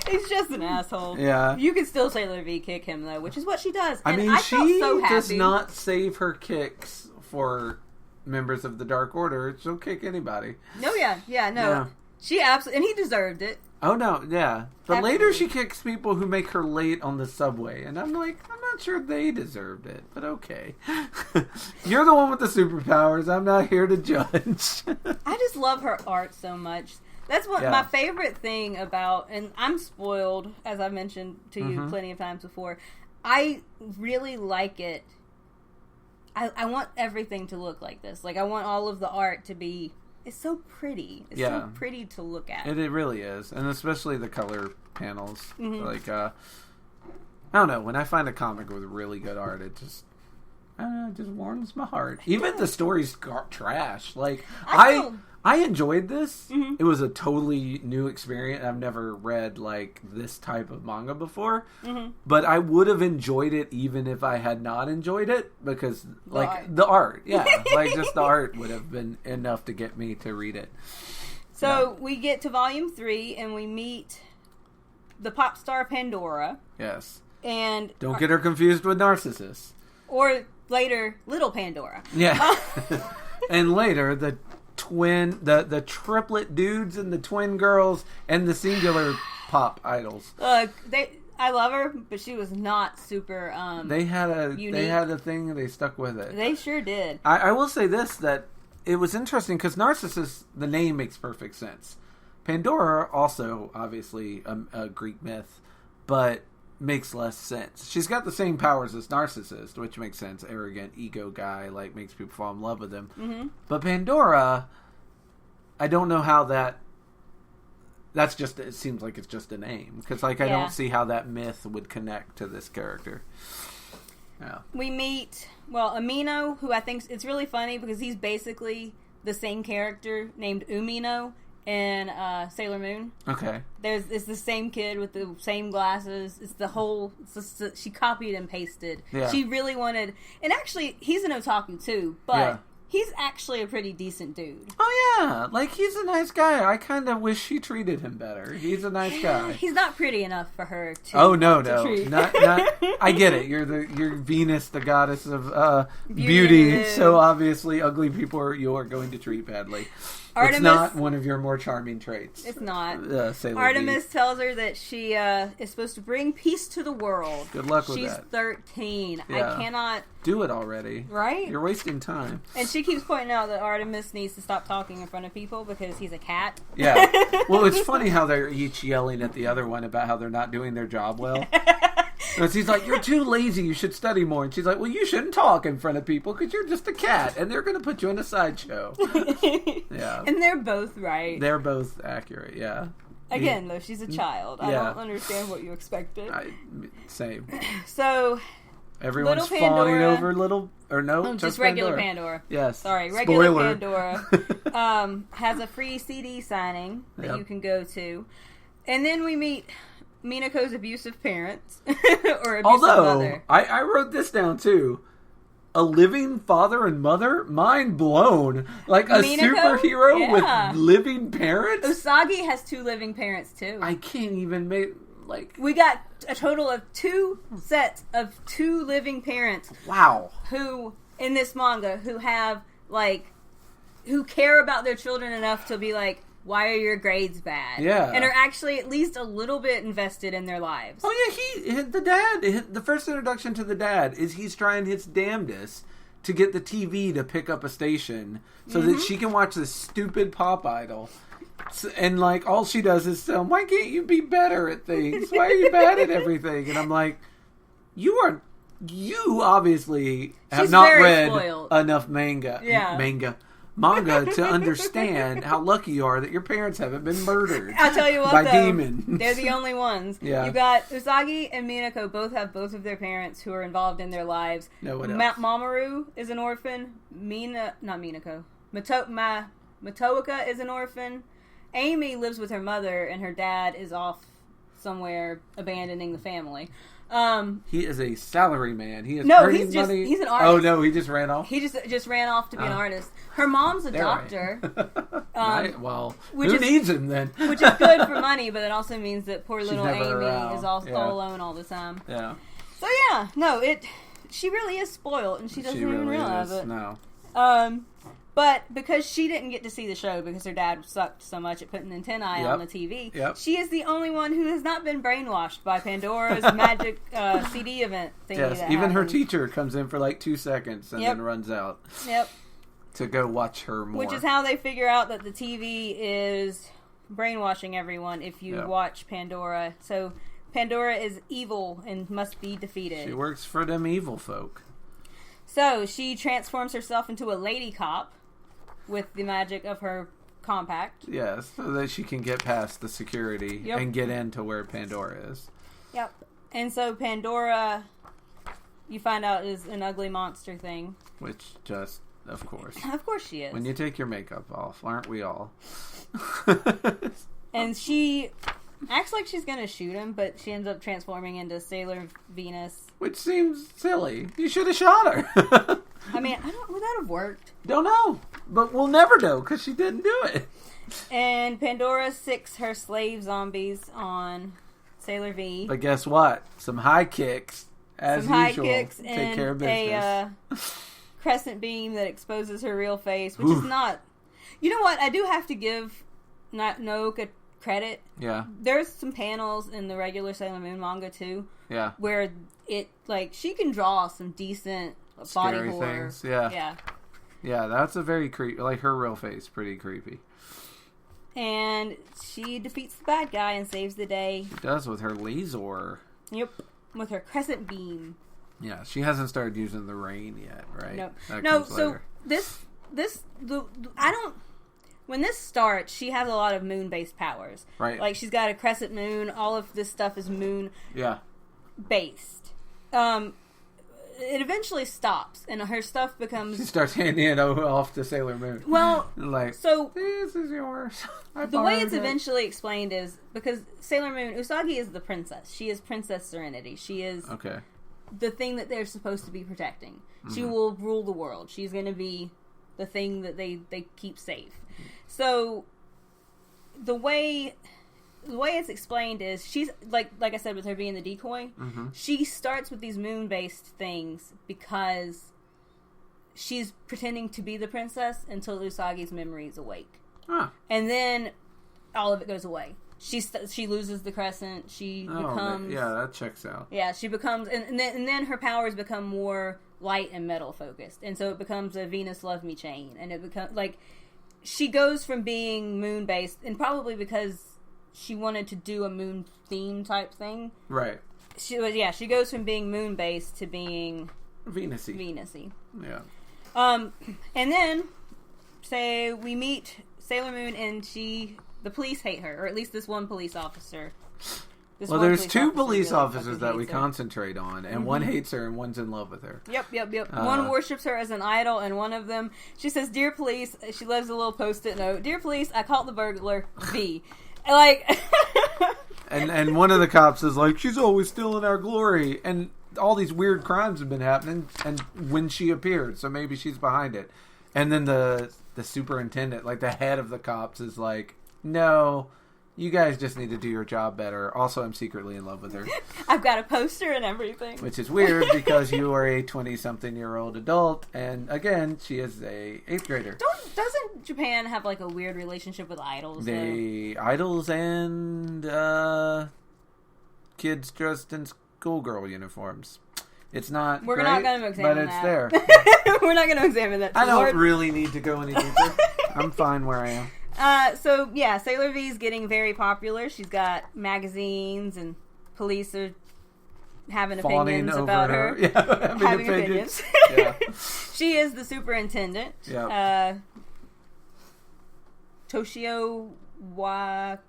He's just an asshole. Yeah. You can still Sailor V kick him, though, which is what she does. And I she so does not save her kicks for members of the Dark Order. She'll kick anybody. No, no. Yeah. She absolutely... And he deserved it. Oh, no, yeah. But later she kicks people who make her late on the subway. And I'm like, I'm not sure they deserved it. But okay. You're the one with the superpowers. I'm not here to judge. I just love her art so much. That's what my favorite thing about... And I'm spoiled, as I mentioned to you plenty of times before. I really like it. I want everything to look like this. Like, I want all of the art to be... It's so pretty. It's so pretty to look at. It really is. And especially the color panels. Like, I don't know. When I find a comic with really good art, it just... I don't know, it just warms my heart. Even the story's trash. Like, I enjoyed this. It was a totally new experience. I've never read, like, this type of manga before. But I would have enjoyed it even if I had not enjoyed it. Because, the art. Yeah. Like, just the art would have been enough to get me to read it. So, we get to Volume 3, and we meet the pop star Pandora. Yes. And... Don't get her confused with Narcissus. Or, later, Little Pandora. Yeah. And later, the triplet dudes and the twin girls and the singular pop idols. I love her, but she was not super they had a unique. They had a thing, they stuck with it. They sure did. I will say this, that it was interesting because Narcissus, the name makes perfect sense. Pandora, also obviously a Greek myth, but makes less sense. She's got the same powers as Narcissus, which makes sense. Arrogant, ego guy, like, makes people fall in love with him. But Pandora, I don't know how that's just, it seems like it's just a name. Because, like, I don't see how that myth would connect to this character. Yeah. We meet, Amino, who I think, it's really funny because he's basically the same character named Umino in Sailor Moon. Okay. It's the same kid with the same glasses. She copied and pasted. Yeah. She really wanted, and actually, he's an otaku too, but he's actually a pretty decent dude. Oh yeah, like, he's a nice guy. I kind of wish she treated him better. He's a nice guy. He's not pretty enough for her to. Oh no, treat. not. I get it. You're Venus, the goddess of beauty. So obviously, ugly people you are going to treat badly. Artemis, it's not one of your more charming traits. It's not. Artemis tells her that she is supposed to bring peace to the world. Good luck with that. She's 13. Yeah. I cannot... Do it already. Right? You're wasting time. And she keeps pointing out that Artemis needs to stop talking in front of people because he's a cat. Yeah. Well, it's funny how they're each yelling at the other one about how they're not doing their job well. Because he's like, you're too lazy, you should study more. And she's like, well, you shouldn't talk in front of people because you're just a cat and they're going to put you in a sideshow. Yeah. And they're both right. They're both accurate, yeah. Again, though, she's a child. I don't understand what you expected. Same. So, everyone's fawning over just regular Pandora. Yes. Sorry, regular Pandora has a free CD signing that you can go to. And then we meet Minako's abusive parents. Or abusive mother. I wrote this down too. a living father and mother? Mind blown. Like a Minako? superhero with living parents? Usagi has 2 living parents, too. I can't even make... We got a total of 2 sets of 2 living parents. Wow. Who, in this manga, who have, who care about their children enough to be like, why are your grades bad? Yeah. And are actually at least a little bit invested in their lives. Oh, yeah, the dad, the first introduction to the dad is he's trying his damnedest to get the TV to pick up a station so that she can watch this stupid pop idol. And, all she does is tell him, why can't you be better at things? Why are you bad at everything? And I'm like, you obviously have not read enough manga to understand how lucky you are that your parents haven't been murdered. I'll tell you what, by demons. They're the only ones. Yeah. You got Usagi and Minako both have both of their parents who are involved in their lives. No one else. Mamoru is an orphan. Matoaka is an orphan. Amy lives with her mother, and her dad is off somewhere abandoning the family. He is a salary man. He is he's money. He's an artist. Oh no, he just ran off. He just ran off to be an artist. Her mom's a doctor. Right. Well, who needs him then? Which is good for money, but it also means that poor little Amy is all alone all the time. Yeah. So yeah, no, she really is spoiled, and she doesn't even realize it. No. But because she didn't get to see the show because her dad sucked so much at putting antennae on the TV, she is the only one who has not been brainwashed by Pandora's magic CD event thingy. Yes, even her teacher comes in for 2 seconds and then runs out. Yep. To go watch her more. Which is how they figure out that the TV is brainwashing everyone if you watch Pandora. So Pandora is evil and must be defeated. She works for them evil folk. So she transforms herself into a lady cop with the magic of her compact. Yes, so that she can get past the security and get into where Pandora is. Yep. And so Pandora, you find out, is an ugly monster thing. Which just, of course. Of course she is. When you take your makeup off, aren't we all? And she acts like she's going to shoot him, but she ends up transforming into Sailor Venus. Which seems silly. You should have shot her. I mean, would that have worked? Don't know. But we'll never know because she didn't do it. And Pandora sicks her slave zombies on Sailor V. But guess what? Some high kicks, as usual. High kicks take care of business. A crescent beam that exposes her real face, which is not... You know what? I do have to give Nooka credit. Yeah. There's some panels in the regular Sailor Moon manga, too. Yeah. Where she can draw some decent... body scary horror. Things, yeah, that's a very creepy. Her real face, pretty creepy. And she defeats the bad guy and saves the day. She does with her laser. Yep, with her crescent beam. Yeah, she hasn't started using the rain yet, right? Nope. No. So when this starts, she has a lot of moon-based powers. Right. She's got a crescent moon. All of this stuff is moon. Yeah. Based. It eventually stops, and her stuff becomes... She starts handing it off to Sailor Moon. Well, so... This is yours. The way it's eventually explained is, because Sailor Moon, Usagi is the princess. She is Princess Serenity. She is the thing that they're supposed to be protecting. Mm-hmm. She will rule the world. She's going to be the thing that they keep safe. So, the way it's explained is she's like I said with her being the decoy, she starts with these moon-based things because she's pretending to be the princess until Usagi's memories awake. And then all of it goes away. She loses the crescent. She becomes that checks out. Yeah, she becomes and then her powers become more light and metal focused, and so it becomes a Venus Love Me chain, and it becomes she goes from being moon-based, and probably because she wanted to do a moon theme type thing. Right. She goes from being moon based to being Venus-y. Yeah. And then say we meet Sailor Moon and the police hate her, or at least this one police officer. There's 2 police officers that we concentrate on, and one hates her and one's in love with her. Yep. One worships her as an idol, and one of them, she says, "Dear police," she leaves a little post-it note, "Dear police, I caught the burglar, V." And one of the cops is like, "She's always stealing our glory," and all these weird crimes have been happening, and when she appeared, so maybe she's behind it. And then the superintendent, like the head of the cops, is like, no, you guys just need to do your job better. Also, I'm secretly in love with her. I've got a poster and everything. Which is weird because you are a 20-something-year-old adult, and again, she is a 8th grader. Doesn't Japan have like a weird relationship with idols? Idols and kids dressed in schoolgirl uniforms. It's not We're great, not going to examine but that. It's there. We're not going to examine that. I don't really need to go any deeper. I'm fine where I am. So, yeah, Sailor V is getting very popular. She's got magazines, and police are having opinions about her. Yeah, having opinions. Yeah. She is the superintendent. Yeah. Toshio Wakagi?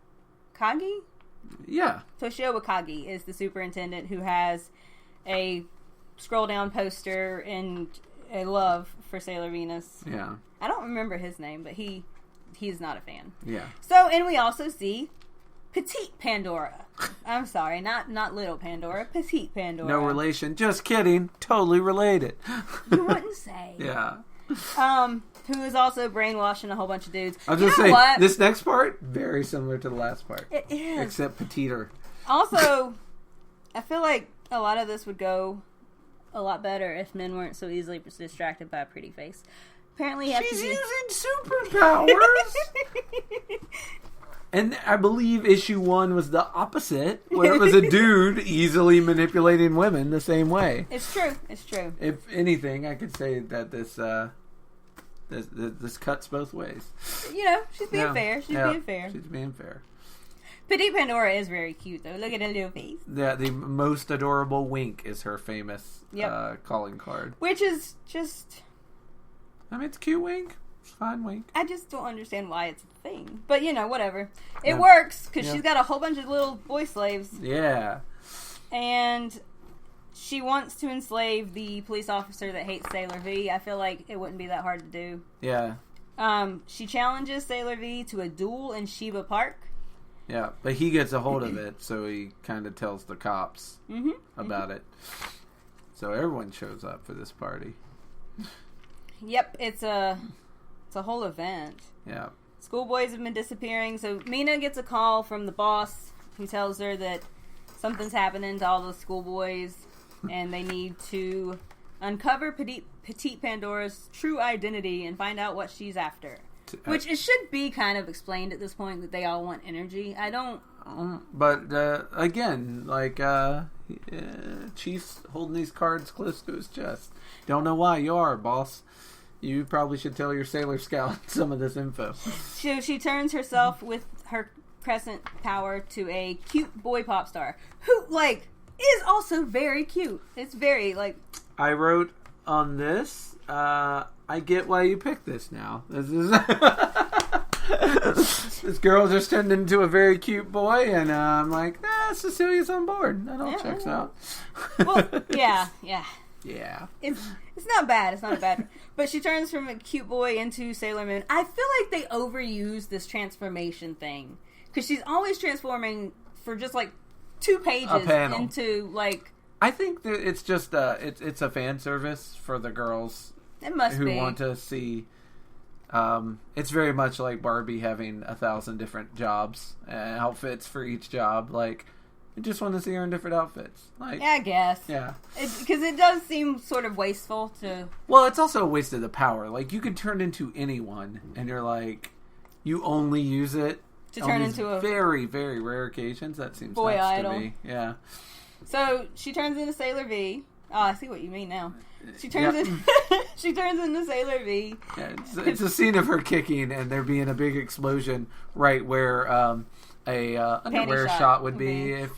Yeah. Toshio Wakagi is the superintendent who has a scroll-down poster and a love for Sailor Venus. Yeah. I don't remember his name, but he's not a fan. Yeah. So, and we also see Petite Pandora. I'm sorry, not little Pandora, Petite Pandora. No relation. Just kidding. Totally related. You wouldn't say. Yeah. Who is also brainwashing a whole bunch of dudes. I was just saying, this next part, very similar to the last part. It is. Except petiter. Also, I feel like a lot of this would go a lot better if men weren't so easily distracted by a pretty face. Apparently, she's using superpowers. And I believe issue 1 was the opposite, where it was a dude easily manipulating women the same way. It's true. It's true. If anything, I could say that this cuts both ways. You know, she's being fair. She's being fair. She's being fair. Petite Pandora is very cute, though. Look at her little face. Yeah, the most adorable wink is her famous calling card. Which is just... I mean, it's a cute wink. It's a fine wink. I just don't understand why it's a thing. But, you know, whatever. It works, because she's got a whole bunch of little boy slaves. Yeah. And she wants to enslave the police officer that hates Sailor V. I feel like it wouldn't be that hard to do. Yeah. She challenges Sailor V to a duel in Shiba Park. Yeah, but he gets a hold of it, so he kind of tells the cops about it. So everyone shows up for this party. Yep, it's a whole event. Yeah. Schoolboys have been disappearing, so Mina gets a call from the boss who tells her that something's happening to all the schoolboys, and they need to uncover Petite Pandora's true identity and find out what she's after. Which it should be kind of explained at this point that they all want energy. I don't... But, again, like, Chief's holding these cards close to his chest. Don't know why you are, boss. You probably should tell your Sailor Scout some of this info. So she turns herself with her crescent power to a cute boy pop star. Who, like, is also very cute. It's very, like... I wrote on this... I get why you picked this now. This is this girl just turned into a very cute boy, and I'm like, Cecilia's on board. That all checks out. Well, yeah. Yeah. It's not bad. It's not a bad. But she turns from a cute boy into Sailor Moon. I feel like they overuse this transformation thing because she's always transforming for just like 2 pages into like. I think that it's just it's a fan service for the girls. It must be. Who want to see... it's very much like Barbie having 1,000 different jobs and outfits for each job. Like, you just want to see her in different outfits. Like, yeah, I guess. Yeah. Because it does seem sort of wasteful to... Well, it's also a waste of the power. Like, you could turn into anyone, and you're like, you only use it to turn into a... very, very rare occasions. That seems boy nuts idol. to me. Yeah. So, she turns into Sailor V. Oh, I see what you mean now. She turns she turns into Sailor V. Yeah, it's a scene of her kicking and there being a big explosion right where a underwear shot would be. I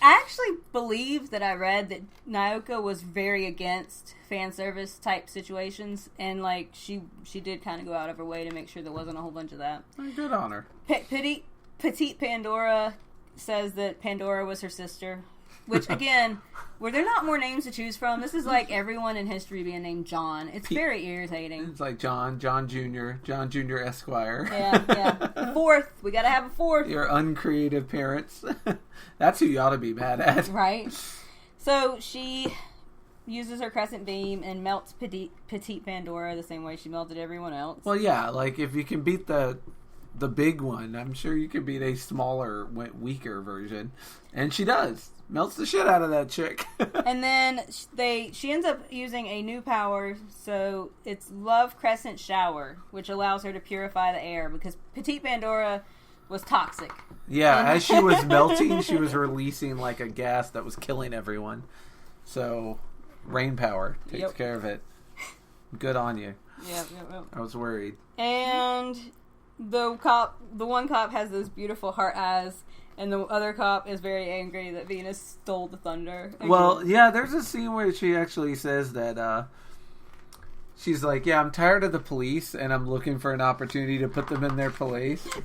actually believe that I read that Naoka was very against fan service type situations, and like she did kind of go out of her way to make sure there wasn't a whole bunch of that. Good on her. Petite Pandora says that Pandora was her sister. Which, again, were there not more names to choose from? This is like everyone in history being named John. It's very irritating. It's like John Jr. Esquire. Yeah. Fourth. We gotta have a fourth. Your uncreative parents. That's who you ought to be mad at. Right. So she uses her crescent beam and melts Petite Pandora the same way she melted everyone else. Well, yeah, like if you can beat the big one, I'm sure you can beat a smaller, weaker version. And she does. Melts the shit out of that chick. And then she ends up using a new power, so it's Love Crescent Shower, which allows her to purify the air, because Petite Pandora was toxic. Yeah, as she was melting, she was releasing like a gas that was killing everyone. So, rain power takes care of it. Good on you. Yep. I was worried. And the one cop has those beautiful heart eyes, and the other cop is very angry that Venus stole the thunder. Well, yeah, there's a scene where she actually says that she's like, yeah, I'm tired of the police, and I'm looking for an opportunity to put them in their place. Yeah.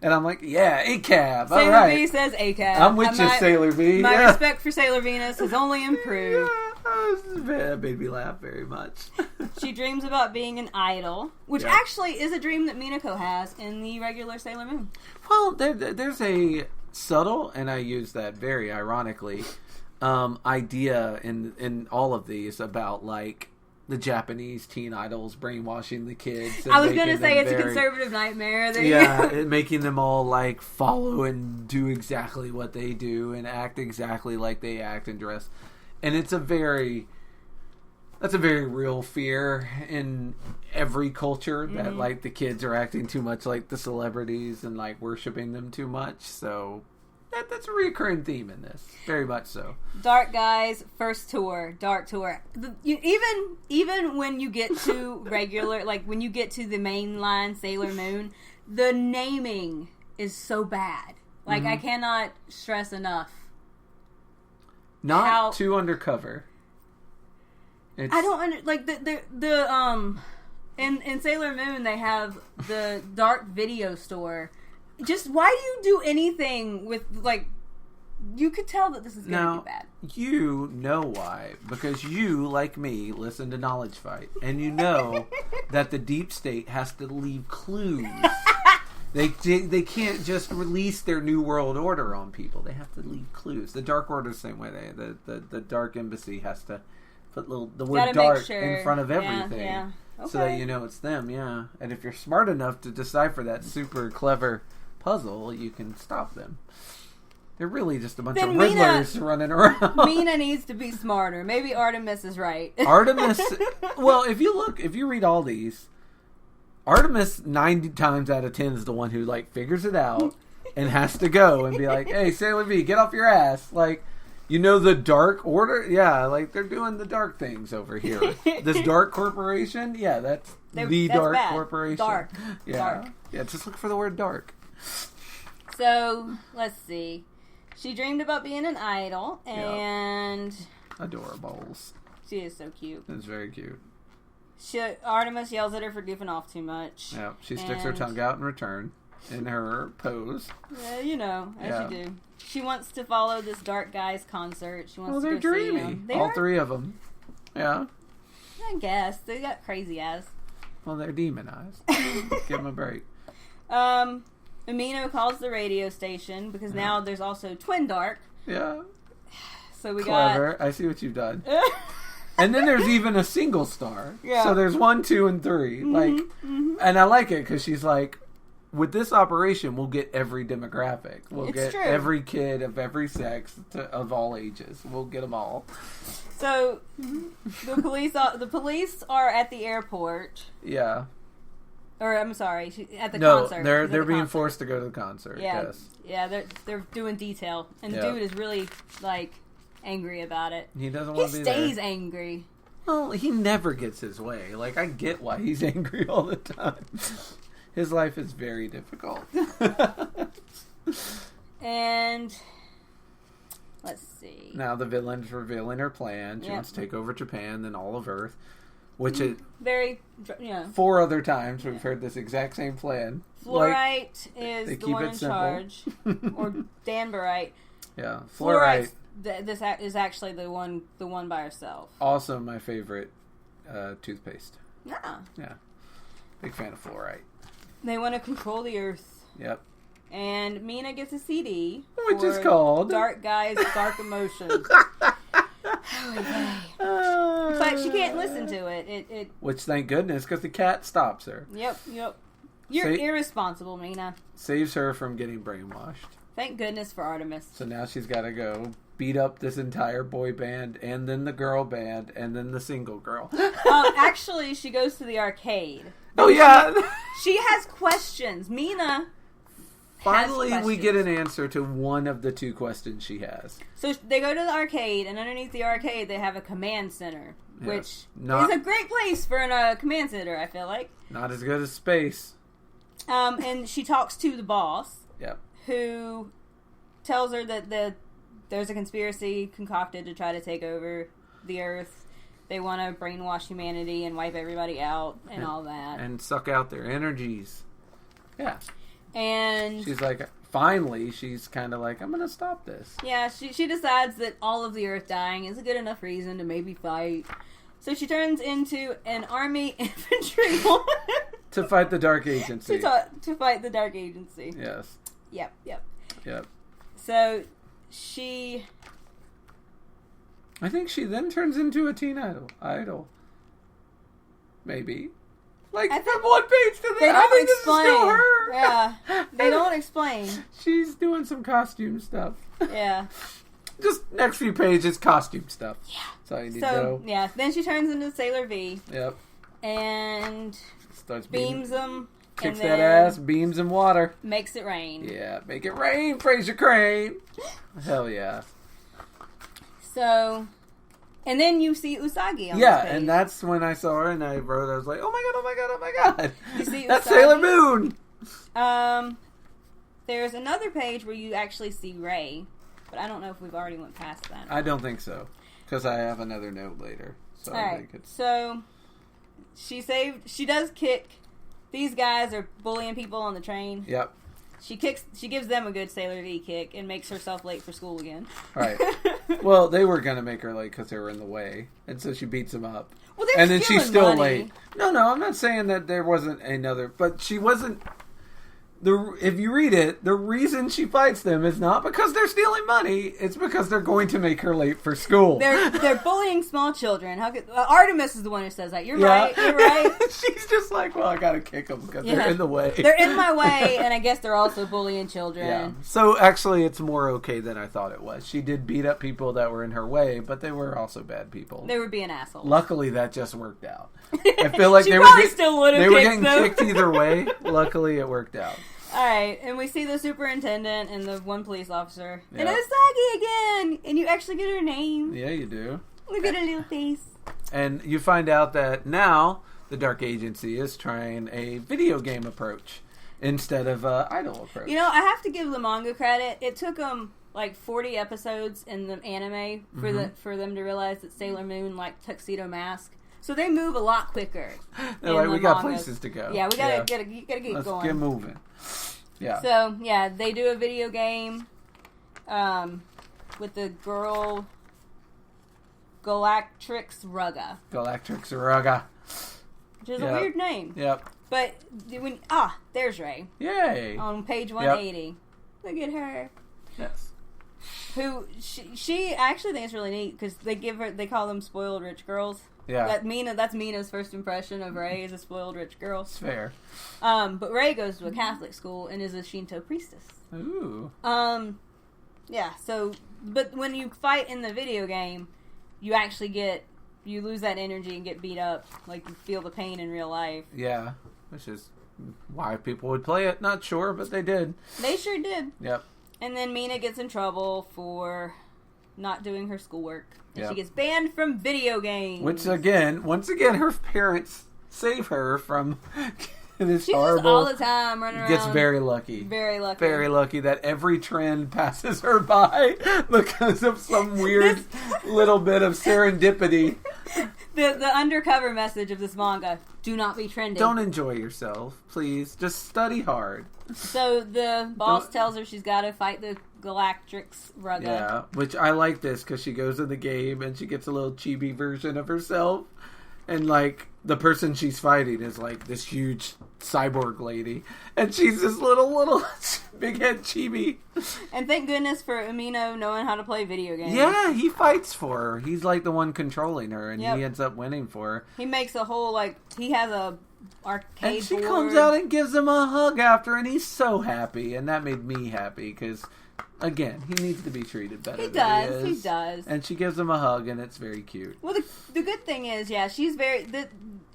And I'm like, yeah, ACAB. All right. Sailor V says ACAB. I'm with you, Sailor V. My respect for Sailor Venus has only improved. That made me laugh very much. She dreams about being an idol, which actually is a dream that Minako has in the regular Sailor Moon. Well, there's a subtle, and I use that very ironically, idea in all of these about like the Japanese teen idols brainwashing the kids. I was going to say it's a conservative nightmare. Making them all like follow and do exactly what they do and act exactly like they act and dress. And that's a very real fear in every culture, that like the kids are acting too much like the celebrities and like worshiping them too much. So that's a recurring theme in this, very much so. Dark Guys first tour, Dark Tour. Even when you get to regular, like when you get to the mainline Sailor Moon, the naming is so bad. Like I cannot stress enough. Not too undercover. I don't like in Sailor Moon they have the dark video store. Just why do you do anything with like? You could tell that this is going to be bad. You know why? Because you, like me, listen to Knowledge Fight, and you know that the deep state has to leave clues. They can't just release their New World Order on people. They have to leave clues. The Dark Order the same way. The Dark Embassy has to put the word dark in front of everything. Yeah. Okay. So that you know it's them, yeah. And if you're smart enough to decipher that super clever puzzle, you can stop them. They're really just a bunch of Riddlers running around. Mina needs to be smarter. Maybe Artemis is right. Artemis, well, if you read all these, Artemis 90 times out of 10 is the one who like figures it out and has to go and be like, hey, Sailor V, get off your ass. Like, you know the Dark Order? Yeah, like they're doing the dark things over here. This Dark Corporation? Yeah, that's Dark bad. Corporation. Dark. Yeah. Dark. Yeah, just look for the word dark. So, let's see. She dreamed about being an idol, and... Adorables. She is so cute. It's very cute. Artemis yells at her for goofing off too much. Yeah, she sticks her tongue out in return in her pose. Yeah, you know, as you do. She wants to follow this Dark Guys concert. She wants to go dreamy. See them. All three of them. Yeah. I guess. They got crazy eyes. Well, they're demon eyes. Give them a break. Amino calls the radio station because now there's also Twin Dark. Yeah. So we Clever. I see what you've done. And then there's even a single star. Yeah. So there's 1, 2, and 3. And I like it because she's like, with this operation, we'll get every demographic. We'll get every kid of every sex of all ages. We'll get them all. So the police are at the airport. Yeah. Or I'm sorry, at the concert. No, they're being forced to go to the concert. Yeah. Yes. Yeah, they're doing detail, and the dude is really like angry about it. He doesn't want to be there. He stays angry. Well, he never gets his way. Like, I get why he's angry all the time. His life is very difficult. And let's see. Now the villain's revealing her plan. She wants to take over Japan, then all of Earth. Which is very, 4 other times we've heard this exact same plan. Fluorite is the one in charge, or Danbarite. Yeah, Fluorite. This is actually the one by herself. Also, my favorite toothpaste. Yeah. Yeah, big fan of Fluorite. They want to control the Earth. Yep. And Mina gets a CD. Which is called Dark Guys, Dark Emotions. But she can't listen to it. Which, thank goodness, because the cat stops her. Yep. You're irresponsible, Mina. Saves her from getting brainwashed. Thank goodness for Artemis. So now she's got to go beat up this entire boy band, and then the girl band, and then the single girl. Actually, she goes to the arcade. Oh, yeah. She has questions. Mina Finally, we get an answer to one of the two questions she has. So they go to the arcade, and underneath the arcade, they have a command center, which is a great place for a command center, I feel like. Not as good as space. And she talks to the boss, yep, who tells her that there's a conspiracy concocted to try to take over the Earth. They want to brainwash humanity and wipe everybody out and all that. And suck out their energies. Yeah. And she's like, finally, she's kind of like, I'm going to stop this. Yeah, she decides that all of the Earth dying is a good enough reason to maybe fight. So she turns into an army infantry woman. To fight the Dark Agency. To fight the Dark Agency. Yes. Yep. So I think she then turns into a teen idol. Maybe. Like, from one page to the other. They don't explain. This is still her. Yeah. They don't explain. She's doing some costume stuff. Yeah. Just next few pages, costume stuff. Yeah. That's all you need to know. Yeah. Then she turns into Sailor V. Yep. And starts beams them. Kicks that ass, beams in water. Makes it rain. Yeah. Make it rain, Fraser Crane. Hell yeah. So... And then you see Usagi on this page. And that's when I saw her and I wrote, I was like, oh my god. You see that's Sailor Moon! There's another page where you actually see Ray, but I don't know if we've already went past that. I don't think so, because I have another note later. So I think it's... So, she does kick. These guys are bullying people on the train. Yep. She gives them a good Sailor V kick and makes herself late for school again. Right. Well, they were going to make her late because they were in the way. And so she beats them up. Well, and then she's still money. Late. No, I'm not saying that there wasn't another. But she wasn't... If you read it, the reason she fights them is not because they're stealing money. It's because they're going to make her late for school. They're bullying small children. Artemis is the one who says that. You're right. She's just like, well, I got to kick them because they're in the way. They're in my way, and I guess they're also bullying children. Yeah. So actually, it's more okay than I thought it was. She did beat up people that were in her way, but they were also bad people. They were being assholes. Luckily, that just worked out. I feel like they were getting kicked either way. Luckily, it worked out. Alright, and we see the superintendent and the one police officer. Yep. And Usagi again! And you actually get her name. Yeah, you do. Look at her little face. And you find out that now the Dark Agency is trying a video game approach instead of an idol approach. You know, I have to give the manga credit. It took them like 40 episodes in the anime for them to realize that Sailor Moon liked Tuxedo Mask. So they move a lot quicker. They're like, we got places to go. Yeah, we gotta get going. Let's get moving. Yeah. So, yeah, they do a video game with the girl Galactrix Rugga. Which is a weird name. Yep. But, there's Ray. Yay. On page 180. Yep. Look at her. Yes. Who, she actually thinks it's really neat because they call them spoiled rich girls. Yeah. That's Mina's first impression of Ray as a spoiled rich girl. It's fair. But Ray goes to a Catholic school and is a Shinto priestess. Ooh. Yeah, so, but when you fight in the video game, you actually you lose that energy and get beat up. Like, you feel the pain in real life. Yeah, which is why people would play it. Not sure, but they did. They sure did. Yep. And then Mina gets in trouble for not doing her schoolwork. And yep. She gets banned from video games. Which, once again, her parents save her from this She's horrible... Just all the time running around. Gets very lucky. Very lucky. Very lucky that every trend passes her by because of some weird little bit of serendipity. The undercover message of this manga: do not be trending. Don't enjoy yourself, please. Just study hard. So the boss tells her she's got to fight the Galactrix Rugga. Yeah, which I like this because she goes in the game and she gets a little chibi version of herself. And, like, the person she's fighting is, like, this huge cyborg lady. And she's this little big head chibi. And thank goodness for Umino knowing how to play video games. Yeah, he fights for her. He's, like, the one controlling her, and he ends up winning for her. He makes a whole, like, he has a arcade and she board. Comes out and gives him a hug after, and he's so happy. And that made me happy, because... Again, he needs to be treated better. He does. And she gives him a hug, and it's very cute. Well, the good thing is, she's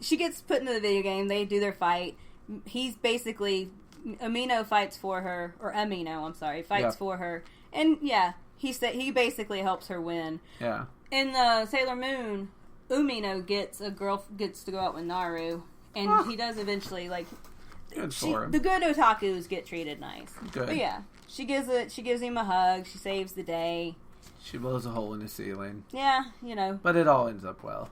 she gets put into the video game. They do their fight. He's basically Amino fights for her, or Amino, I'm sorry, fights for her, and he basically helps her win. Yeah. In the Sailor Moon, Umino gets to go out with Naru, and he does eventually the good otakus get treated nice. Good. But yeah. She gives him a hug. She saves the day. She blows a hole in the ceiling. Yeah, But it all ends up well.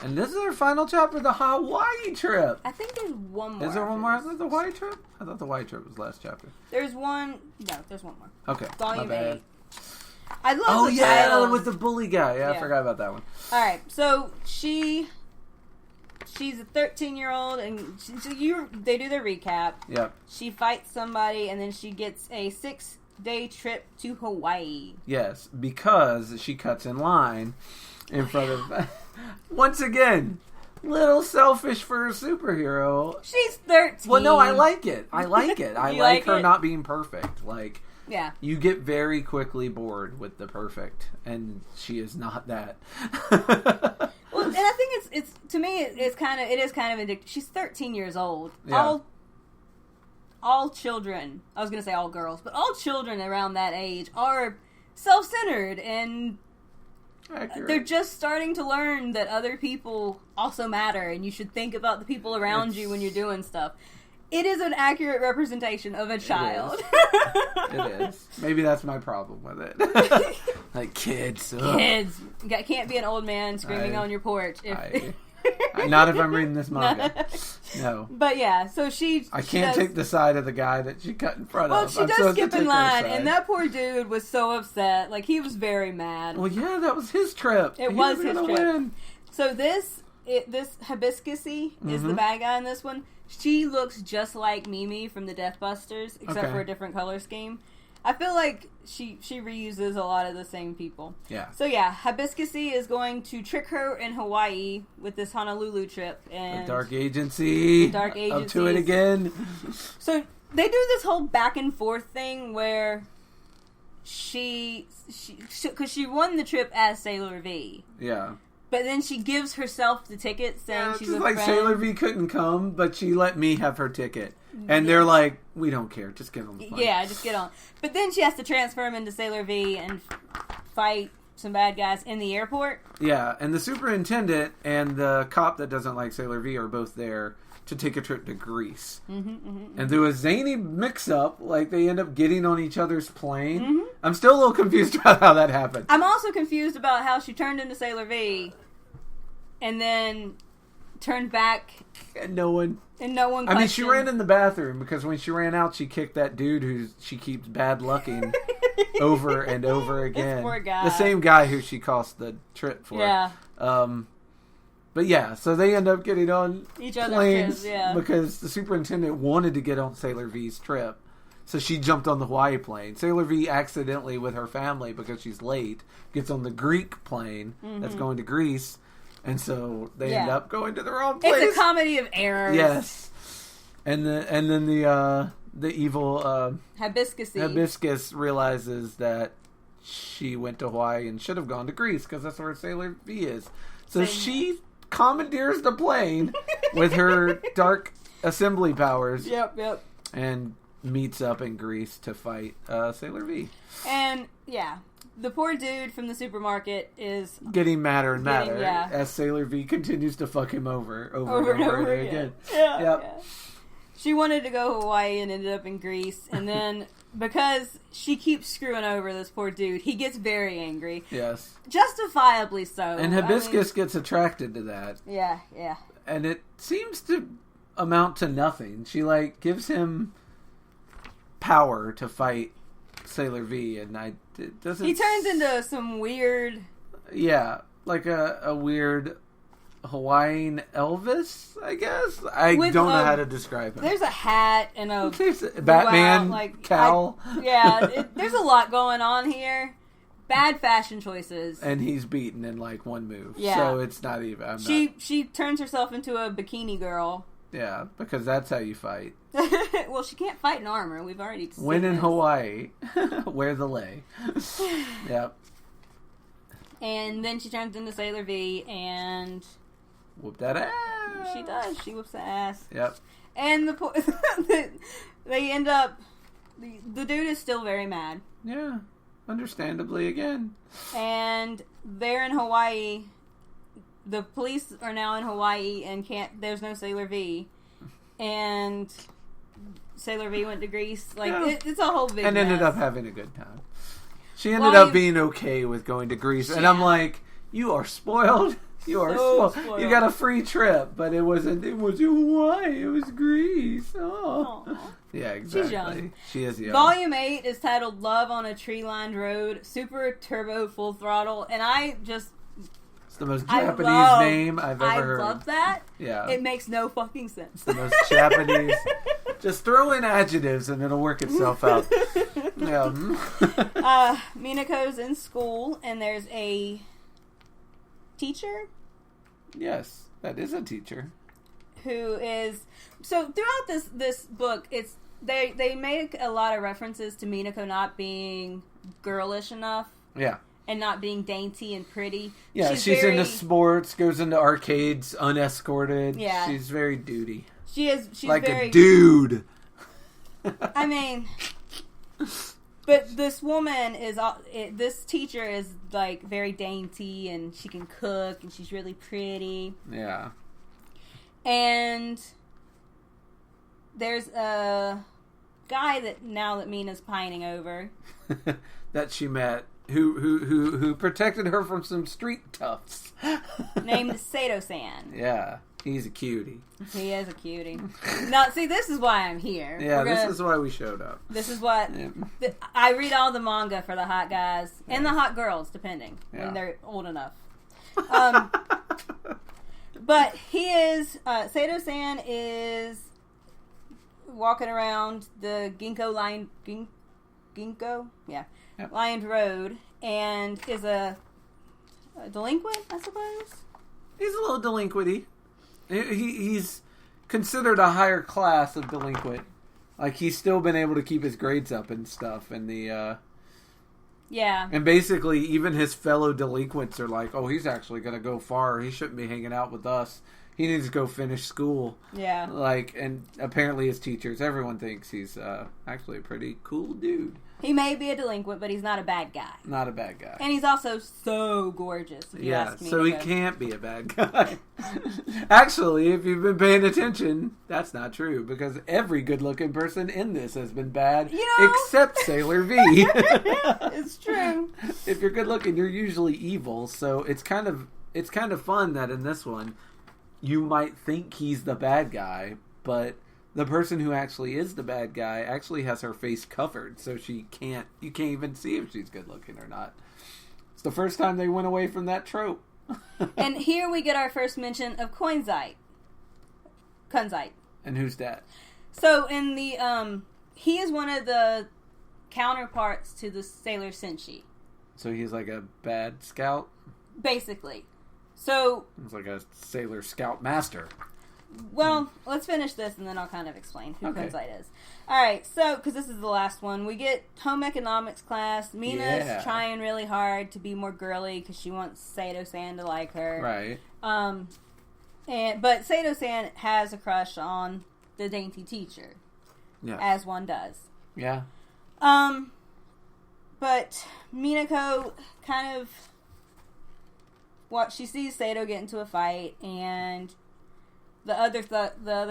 And this is our final chapter, the Hawaii trip. I think there's one more. Is there one more after the Hawaii trip? I thought the Hawaii trip was the last chapter. There's one. No, there's one more. Okay. Volume 8. I love the title. With the bully guy. Yeah, I forgot about that one. All right, so she's a 13-year-old, and they do their recap. Yep. She fights somebody, and then she gets a 6-day trip to Hawaii. Yes, because she cuts in line in front of... Once again, little selfish for a superhero. She's 13. Well, no, I like it. I like her not being perfect. Like... Yeah. You get very quickly bored with the perfect, and she is not that. Well, and I think it's to me it is kind of addictive. She's 13 years old. Yeah. All children, I was going to say all girls, but all children around that age are self-centered, and they're just starting to learn that other people also matter, and you should think about the people around you when you're doing stuff. It is an accurate representation of a child. It is. Maybe that's my problem with it. Like, kids. Ugh. Kids. Can't be an old man screaming on your porch. Not if I'm reading this manga. No. But yeah, so I can't take the side of the guy that she cut in front of. Well, she does skip in line, and that poor dude was so upset. Like, he was very mad. Well, yeah, that was his trip. It was his trip. Win. So this Hibiscusy is the bad guy in this one. She looks just like Mimi from the Death Busters, except for a different color scheme. I feel like she reuses a lot of the same people. Yeah. So yeah, Hibiscusy is going to trick her in Hawaii with this Honolulu trip, and the Dark Agency. Up to it again. So they do this whole back and forth thing where because she won the trip as Sailor V. Yeah. But then she gives herself the ticket, saying she's a friend. Sailor V couldn't come, but she let me have her ticket. And they're like, we don't care, just get on the plane. Yeah, just get on. But then she has to transfer him into Sailor V and fight some bad guys in the airport. Yeah, and the superintendent and the cop that doesn't like Sailor V are both there to take a trip to Greece. And through a zany mix-up, like, they end up getting on each other's plane. I'm still a little confused about how that happened. I'm also confused about how she turned into Sailor V and then turned back. And no one questioned. I mean, she ran in the bathroom because when she ran out, she kicked that dude who she keeps bad lucking over and over again. This poor guy. The same guy who she cost the trip for. Yeah. But yeah, so they end up getting on each other's planes trips, because the superintendent wanted to get on Sailor V's trip. So she jumped on the Hawaii plane. Sailor V accidentally, with her family, because she's late, gets on the Greek plane that's going to Greece. And so they end up going to the wrong place. It's a comedy of errors. Yes. And then the evil Hibiscus realizes that she went to Hawaii and should have gone to Greece because that's where Sailor V is. So she commandeers the plane with her dark assembly powers. Yep. And meets up in Greece to fight Sailor V. And yeah, the poor dude from the supermarket is getting madder and madder as Sailor V continues to fuck him over and over again. Yeah. She wanted to go to Hawaii and ended up in Greece, and then because she keeps screwing over this poor dude, he gets very angry. Yes. Justifiably so. And Hibiscus gets attracted to that. Yeah. And it seems to amount to nothing. She, gives him power to fight Sailor V, and it doesn't... He turns into some weird... Yeah, like a weird Hawaiian Elvis, I guess. I don't know how to describe him. There's a hat and a Batman cowl. There's a lot going on here. Bad fashion choices. And he's beaten in like one move. Yeah. So it's not even. She turns herself into a bikini girl. Yeah, because that's how you fight. Well, she can't fight in armor. We've already seen When in Hawaii, wear the lei. Yep. And then she turns into Sailor V and whoop that ass. She does. She whoops the ass. Yep. And they end up. The dude is still very mad. Yeah. Understandably, again. And they're in Hawaii. The police are now in Hawaii and there's no Sailor V. And Sailor V went to Greece. It's a whole big and mess. Ended up having a good time. She ended up being okay with going to Greece. And I'm like, you are spoiled. You are spoiled. You got a free trip, but it wasn't Hawaii. It was Greece. Oh. Aww. Yeah, exactly. She's young. She is young. Volume 8 is titled Love on a Tree-Lined Road, Super Turbo Full Throttle, and it's the most Japanese name I've ever heard. I love that. Yeah. It makes no fucking sense. It's the most Japanese. Just throw in adjectives and it'll work itself out. Yeah. Minako's in school and there's a teacher. Yes, that is a teacher. Who is... So throughout this book, they make a lot of references to Minako not being girlish enough. Yeah. And not being dainty and pretty. Yeah, she's into sports, goes into arcades, unescorted. Yeah. She's very duty. She's like very... a dude. I mean... But this woman this teacher is like very dainty and she can cook and she's really pretty. Yeah. And there's a guy that Mina's pining over. That she met who protected her from some street toughs. Named Sato-san. Yeah. He's a cutie. He is a cutie. Now, see, this is why I'm here. Yeah, this is why we showed up. This is what... Yeah. I read all the manga for the hot guys. And the hot girls, depending. When they're old enough. But he is... Sato-san is walking around the Ginkgo line... Ginkgo? Yeah. Yep. Lined road. And is a delinquent, I suppose? He's a little delinquent-y. He's considered a higher class of delinquent. Like, he's still been able to keep his grades up and stuff. And yeah. And basically, even his fellow delinquents are like, oh, he's actually going to go far. He shouldn't be hanging out with us. He needs to go finish school. Yeah. Like, and apparently his teachers, everyone thinks he's actually a pretty cool dude. He may be a delinquent, but he's not a bad guy. Not a bad guy. And he's also so gorgeous, if you ask me. So he can't be a bad guy. Actually, if you've been paying attention, that's not true, because every good-looking person in this has been bad, except Sailor V. It's true. If you're good-looking, you're usually evil, so it's kind of fun that in this one, you might think he's the bad guy, but the person who actually is the bad guy actually has her face covered, so you can't even see if she's good looking or not. It's the first time they went away from that trope. And here we get our first mention of Kunzite. And who's that? So in the he is one of the counterparts to the Sailor Senshi. So he's like a bad scout? Basically. So he's like a Sailor Scout Master. Well, let's finish this and then I'll kind of explain who Kunzite is. Alright, so, because this is the last one, we get home economics class. Mina's trying really hard to be more girly because she wants Sato-san to like her. Right. But Sato-san has a crush on the dainty teacher. Yeah. As one does. Yeah. But Minako kind of... she sees Sato get into a fight and... The other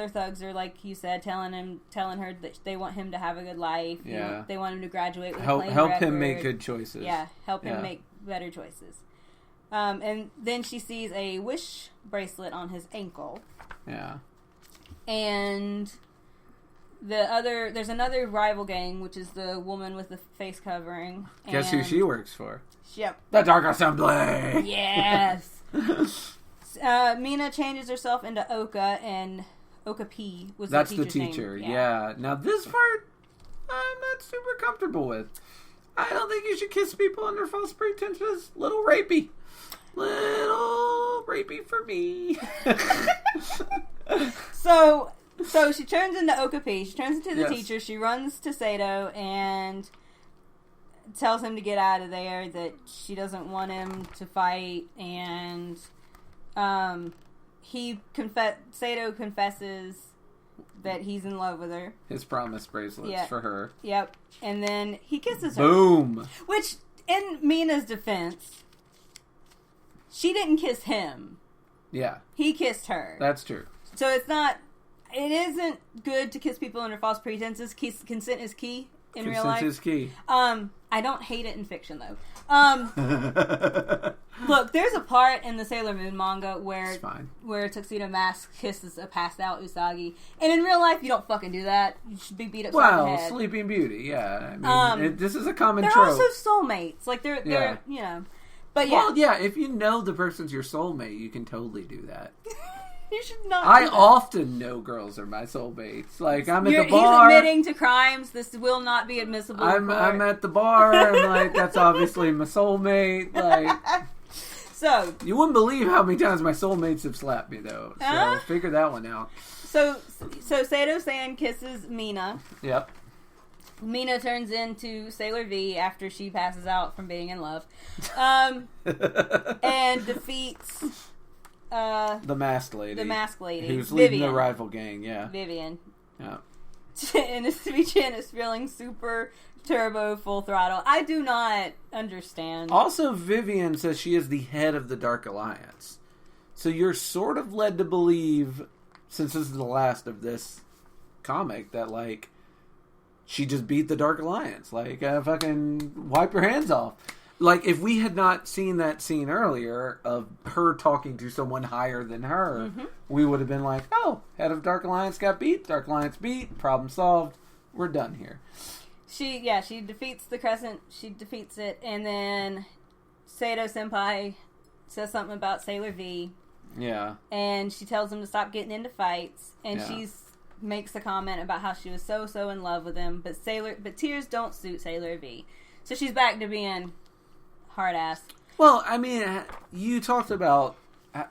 thugs are, like you said, telling her that they want him to have a good life. Yeah. They want him to graduate with help him make good choices. Yeah, help him make better choices. And then she sees a wish bracelet on his ankle. Yeah. And there's another rival gang, which is the woman with the face covering. Guess who she works for? Yep. The Dark Assembly! Yes! Mina changes herself into Oka, and Oka P was That's the teacher. name. Yeah. Now this part, I'm not super comfortable with. I don't think you should kiss people under false pretenses. Little rapey for me. So she turns into Oka P. She turns into the teacher. She runs to Sato and tells him to get out of there, that she doesn't want him to fight, and Sato confesses that he's in love with her. His promise bracelets for her. Yep. And then he kisses her. Boom! Which, in Mina's defense, she didn't kiss him. Yeah. He kissed her. That's true. So it isn't good to kiss people under false pretenses. Consent is key in real life. Consent is key. I don't hate it in fiction, though. Look, there's a part in the Sailor Moon manga where Tuxedo Mask kisses a passed out Usagi, and in real life you don't fucking do that. You should be beat upside the head. Well, Sleeping Beauty, yeah. I mean, this is a common trope. They're also soulmates. Like they're you know. But yeah. Well, yeah. If you know the person's your soulmate, you can totally do that. You should not. I often know girls are my soulmates. Like I'm at the bar. He's admitting to crimes. This will not be admissible. I'm at the bar, and like that's obviously my soulmate. Like, so you wouldn't believe how many times my soulmates have slapped me, though. So figure that one out. So Sato-san kisses Mina. Yep. Mina turns into Sailor V after she passes out from being in love, and defeats. The masked lady. Who's leading the rival gang, Vivian. Yeah. And Chen is feeling super turbo full throttle. I do not understand. Also, Vivian says she is the head of the Dark Alliance. So you're sort of led to believe, since this is the last of this comic, that, like, she just beat the Dark Alliance. Like, fucking wipe your hands off. Like, if we had not seen that scene earlier of her talking to someone higher than her, we would have been like, oh, head of Dark Alliance got beat, Dark Alliance beat, problem solved, we're done here. She defeats the Crescent, she defeats it, and then Sato-senpai says something about Sailor V. Yeah. And she tells him to stop getting into fights, and she makes a comment about how she was so in love with him, but tears don't suit Sailor V. So she's back to being hard ass. Well, I mean, you talked about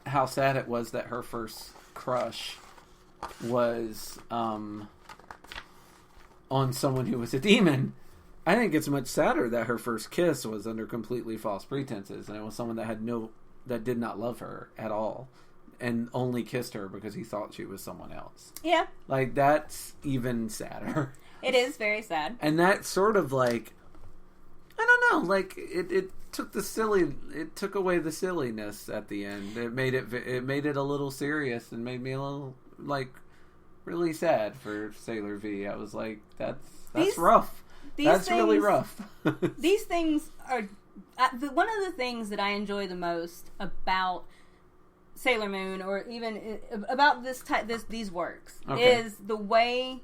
how sad it was that her first crush was on someone who was a demon. I think it's much sadder that her first kiss was under completely false pretenses, and it was someone that did not love her at all, and only kissed her because he thought she was someone else. Yeah, like that's even sadder. It is very sad, and that sort of like, I don't know, like it took away the silliness at the end. It made it a little serious and made me a little like really sad for Sailor V. I was like, that's rough. That's really rough. These things are one of the things that I enjoy the most about Sailor Moon, or even about these works, is the way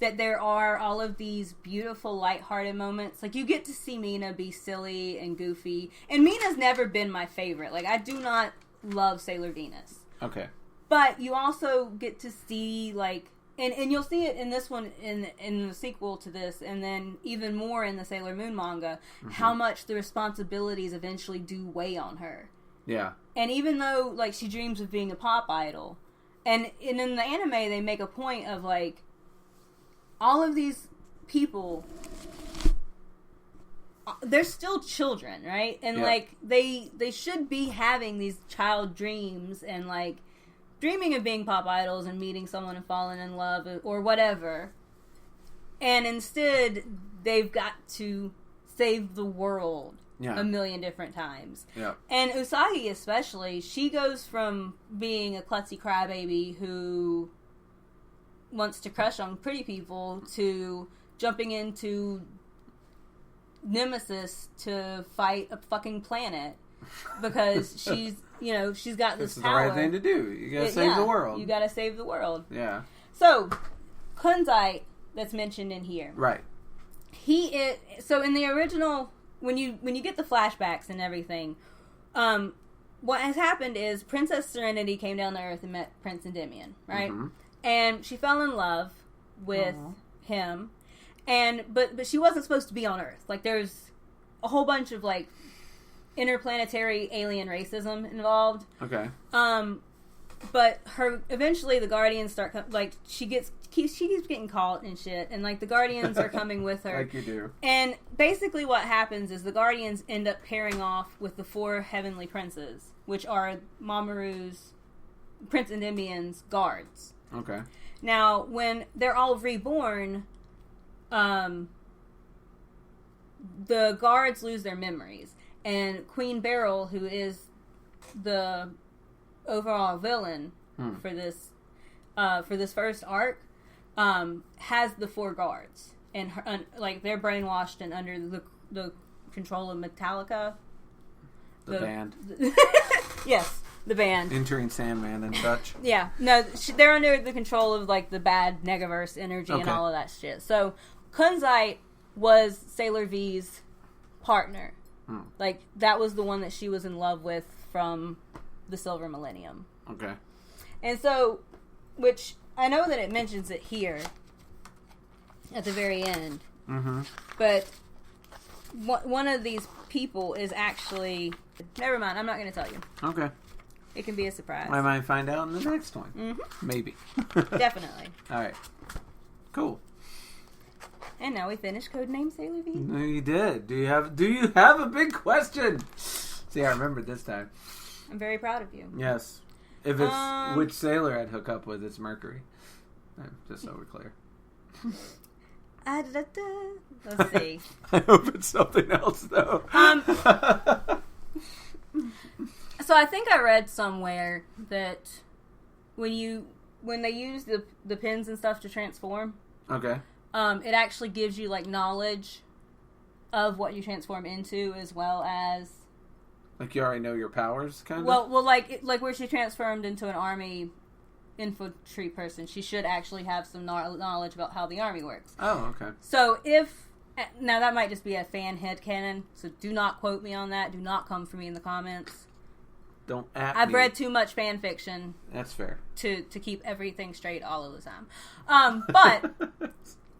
that there are all of these beautiful, lighthearted moments. Like, you get to see Mina be silly and goofy. And Mina's never been my favorite. Like, I do not love Sailor Venus. Okay. But you also get to see, like... And you'll see it in this one, in the sequel to this, and then even more in the Sailor Moon manga, how much the responsibilities eventually do weigh on her. Yeah. And even though, like, she dreams of being a pop idol, and in the anime, they make a point of, like, all of these people, they're still children, right? And, like, they should be having these child dreams and, like, dreaming of being pop idols and meeting someone and falling in love or whatever. And instead, they've got to save the world a million different times. Yeah. And Usagi especially, she goes from being a klutzy crybaby who wants to crush on pretty people to jumping into Nemesis to fight a fucking planet because she's got this power. This is the right thing to do. You gotta save the world. You gotta save the world. Yeah. So, Kunzite, that's mentioned in here. Right. He is... So, in the original... When you get the flashbacks and everything, what has happened is Princess Serenity came down to Earth and met Prince Endymion, right? Mm-hmm. And she fell in love with him, but she wasn't supposed to be on Earth. Like, there's a whole bunch of, like, interplanetary alien racism involved. Okay. But eventually the Guardians start, like, she keeps getting caught and shit, and, like, the Guardians are coming with her. Like you do. And basically what happens is the Guardians end up pairing off with the 4 heavenly princes, which are Mamoru's, Prince Endymion's guards. Okay. Now, when they're all reborn, the guards lose their memories, and Queen Beryl, who is the overall villain for this first arc, has the 4 guards, and like, they're brainwashed and under the control of Metallica, the band. Yes, the band. Entering Sandman and such. Yeah, no, they're under the control of, like, the bad Negaverse energy and all of that shit. So Kunzite was Sailor V's partner. Like, that was the one that she was in love with from the Silver Millennium. Okay. And so, which I know that it mentions it here at the very end. Mm-hmm. But one of these people is actually... Never mind, I'm not going to tell you. Okay. It can be a surprise. I might find out in the next one. Mm-hmm. Maybe. Definitely. All right. Cool. And now we finished Codename Sailor V. No, you did. Do you have a big question? See, I remembered this time. I'm very proud of you. Yes. If it's which sailor I'd hook up with, it's Mercury. Just so we're clear. Let's see. I hope it's something else, though. So I think I read somewhere that when they use the pins and stuff to transform, okay, it actually gives you, like, knowledge of what you transform into, as well as, like, you already know your powers, kind of. Well, like where she transformed into an army infantry person, she should actually have some knowledge about how the army works. Oh, okay. So now that might just be a fan headcanon, so do not quote me on that. Do not come for me in the comments. Don't I've read too much fan fiction. That's fair. To keep everything straight all of the time. But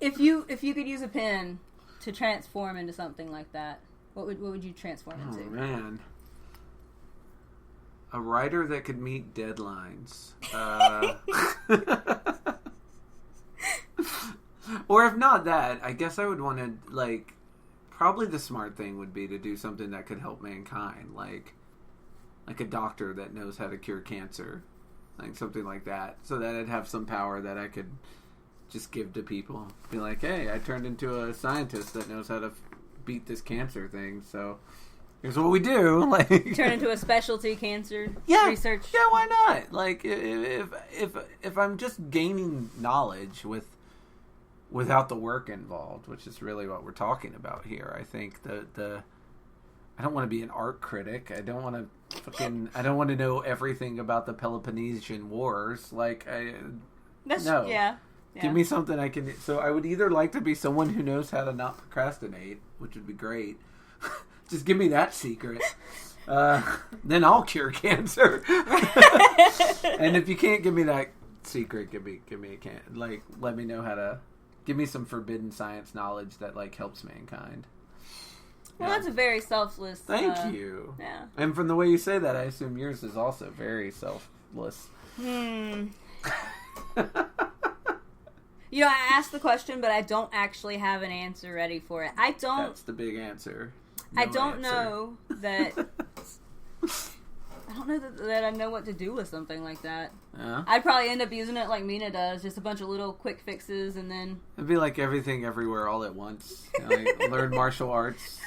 if you could use a pen to transform into something like that, what would you transform into? Oh, man. A writer that could meet deadlines. Or if not that, I guess I would want to, like, probably the smart thing would be to do something that could help mankind, like a doctor that knows how to cure cancer, like something like that, so that I'd have some power that I could just give to people. Be like, hey, I turned into a scientist that knows how to beat this cancer thing, so here's what we do. Like, turn into a specialty cancer research. Yeah, why not? Like, if I'm just gaining knowledge without the work involved, which is really what we're talking about here. I think I don't want to be an art critic. I don't want to know everything about the Peloponnesian Wars. Like, no. Yeah. Give me something I can. So I would either like to be someone who knows how to not procrastinate, which would be great. Just give me that secret. Then I'll cure cancer. And if you can't give me that secret, give me a can. Like, let me know how to. Give me some forbidden science knowledge that, like, helps mankind. Well, that's a very selfless... Thank you. Yeah. And from the way you say that, I assume yours is also very selfless. You know, I asked the question, but I don't actually have an answer ready for it. That's the big answer. I don't know that... I don't know that I know what to do with something like that. I'd probably end up using it like Mina does, just a bunch of little quick fixes, and then... It'd be like everything everywhere all at once. You know, like, learn martial arts.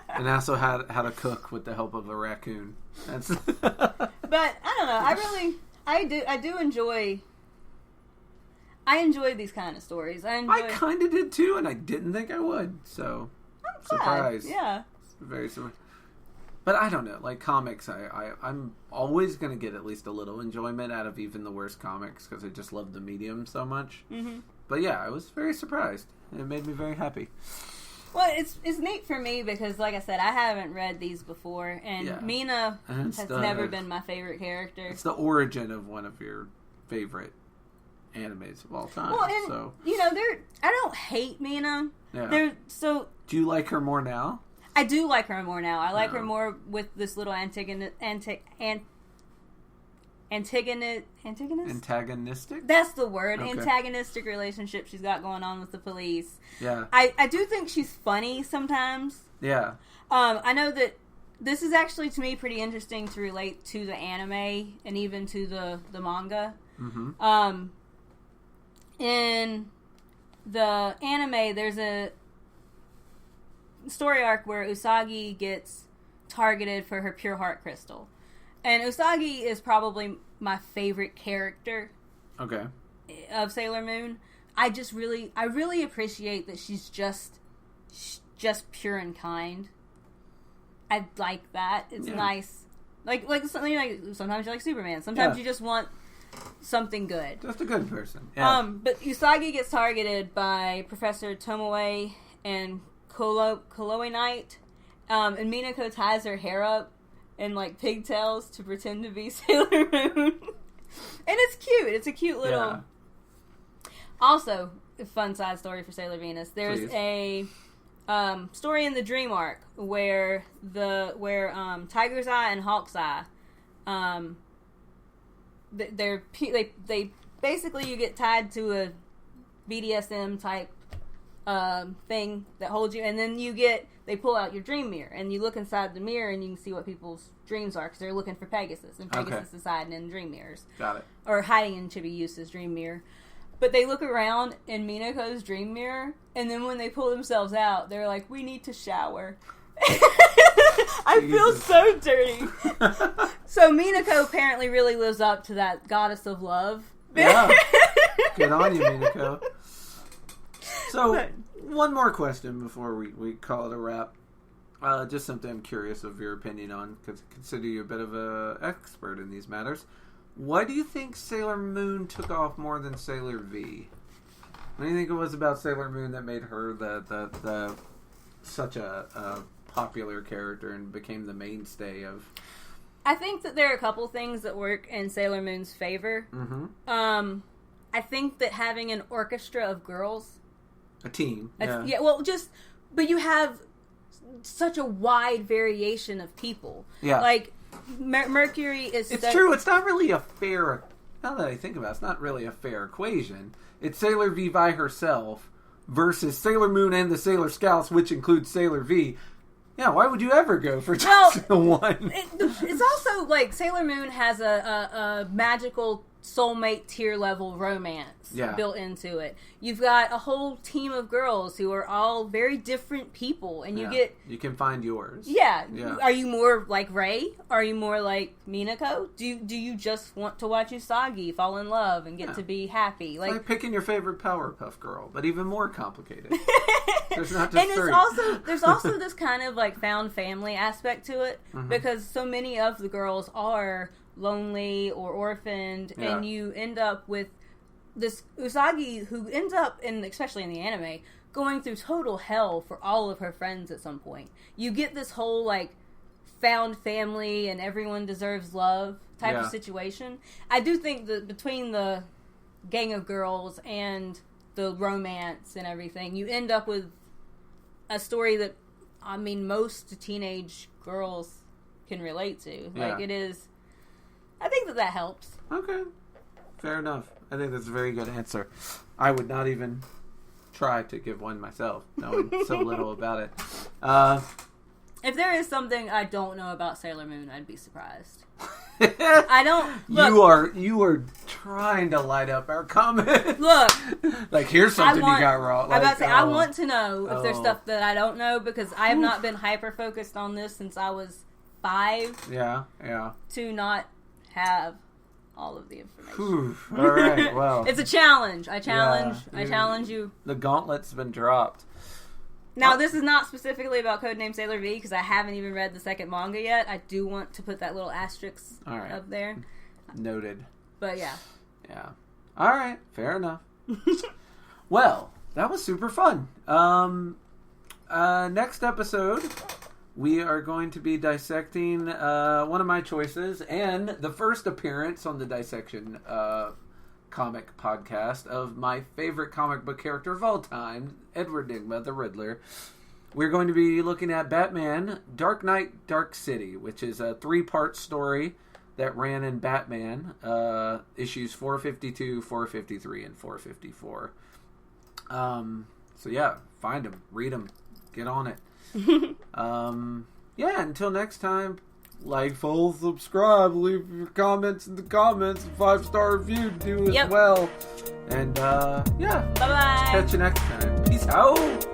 And also how to cook with the help of a raccoon. That's... But, I don't know, I do enjoy... I enjoy these kind of stories. I kind of did too, and I didn't think I would, so... I'm surprised. Yeah. Very surprised. But I don't know, like comics, I'm always going to get at least a little enjoyment out of even the worst comics, because I just love the medium so much. Mm-hmm. But yeah, I was very surprised. It made me very happy. Well, it's neat for me because, like I said, I haven't read these before, and Mina has never been my favorite character. It's the origin of one of your favorite animes of all time. Well, and, so I don't hate Mina. Yeah. Do you like her more now? I do like her more now. I like her more with this little antagonistic? That's the word. Okay. Antagonistic relationship she's got going on with the police. Yeah. I do think she's funny sometimes. Yeah. I know that this is actually, to me, pretty interesting to relate to the anime and even to the manga. Mm-hmm. In the anime, there's a story arc where Usagi gets targeted for her pure heart crystal. And Usagi is probably my favorite character of Sailor Moon. I really appreciate that she's just pure and kind. I like that. It's nice. Like something like sometimes you like Superman. Sometimes you just want something good. Just a good person. Yeah. But Usagi gets targeted by Professor Tomoe and Koloe Knight. And Minako ties her hair up in like pigtails to pretend to be Sailor Moon. And it's cute. It's a cute little... Yeah. Also, a fun side story for Sailor Venus. There's a story in the Dream Arc where Tiger's Eye and Hawk's Eye, they basically, you get tied to a BDSM type thing that holds you, and then they pull out your dream mirror, and you look inside the mirror, and you can see what people's dreams are, because they're looking for Pegasus, and Pegasus is hiding in dream mirrors. Got it. Or hiding in Chibiusa's dream mirror. But they look around in Minako's dream mirror, and then when they pull themselves out, they're like, we need to shower. I feel so dirty. So Minako apparently really lives up to that goddess of love. Yeah. Good on you, Minako. So, one more question before we call it a wrap. Just something I'm curious of your opinion on, because I consider you a bit of an expert in these matters. Why do you think Sailor Moon took off more than Sailor V? What do you think it was about Sailor Moon that made her the such a popular character and became the mainstay of... I think that there are a couple things that work in Sailor Moon's favor. Mm-hmm. I think that having an orchestra of girls... A team. But you have such a wide variation of people. Yeah. Like, Mercury is... It's true, it's not really a fair... Now that I think about it, it's not really a fair equation. It's Sailor V by herself versus Sailor Moon and the Sailor Scouts, which includes Sailor V. Yeah, why would you ever go for just one? It's also, like, Sailor Moon has a magical soulmate tier level romance built into it. You've got a whole team of girls who are all very different people, and you can find yours. Yeah. Are you more like Rei? Are you more like Minako? Do you just want to watch Usagi fall in love and get to be happy? It's like picking your favorite Powerpuff Girl, but even more complicated. There's not just three. There's also this kind of like found family aspect to it, because so many of the girls are lonely or orphaned, and you end up with this Usagi who ends up, especially in the anime, going through total hell for all of her friends at some point. You get this whole like found family and everyone deserves love type of situation. I do think that between the gang of girls and the romance and everything, you end up with a story that, I mean, most teenage girls can relate to. Like, it is... I think that helps. Okay. Fair enough. I think that's a very good answer. I would not even try to give one myself, knowing so little about it. If there is something I don't know about Sailor Moon, I'd be surprised. I don't... Look, you are trying to light up our comment. Look. Like, here's something you got wrong. Like, I'm about to say, I want to know if there's stuff that I don't know, because I have not been hyper-focused on this since I was 5. Yeah. To not have all of the information. All right, well. It's a challenge. I challenge you. The gauntlet's been dropped. Now, this is not specifically about Codename Sailor V, because I haven't even read the second manga yet. I do want to put that little asterisk up there. Noted. But, yeah. Yeah. All right, fair enough. Well, that was super fun. Next episode, we are going to be dissecting one of my choices and the first appearance on the Dissection comic podcast of my favorite comic book character of all time, Edward Nygma, the Riddler. We're going to be looking at Batman Dark Knight, Dark City, which is a 3-part story that ran in Batman, issues 452, 453, and 454. So yeah, find them, read them, get on it. Yeah, until next time, like, follow, subscribe, leave your comments in the comments, 5-star review, do as well. And yeah, bye-bye. Catch you next time. Peace out.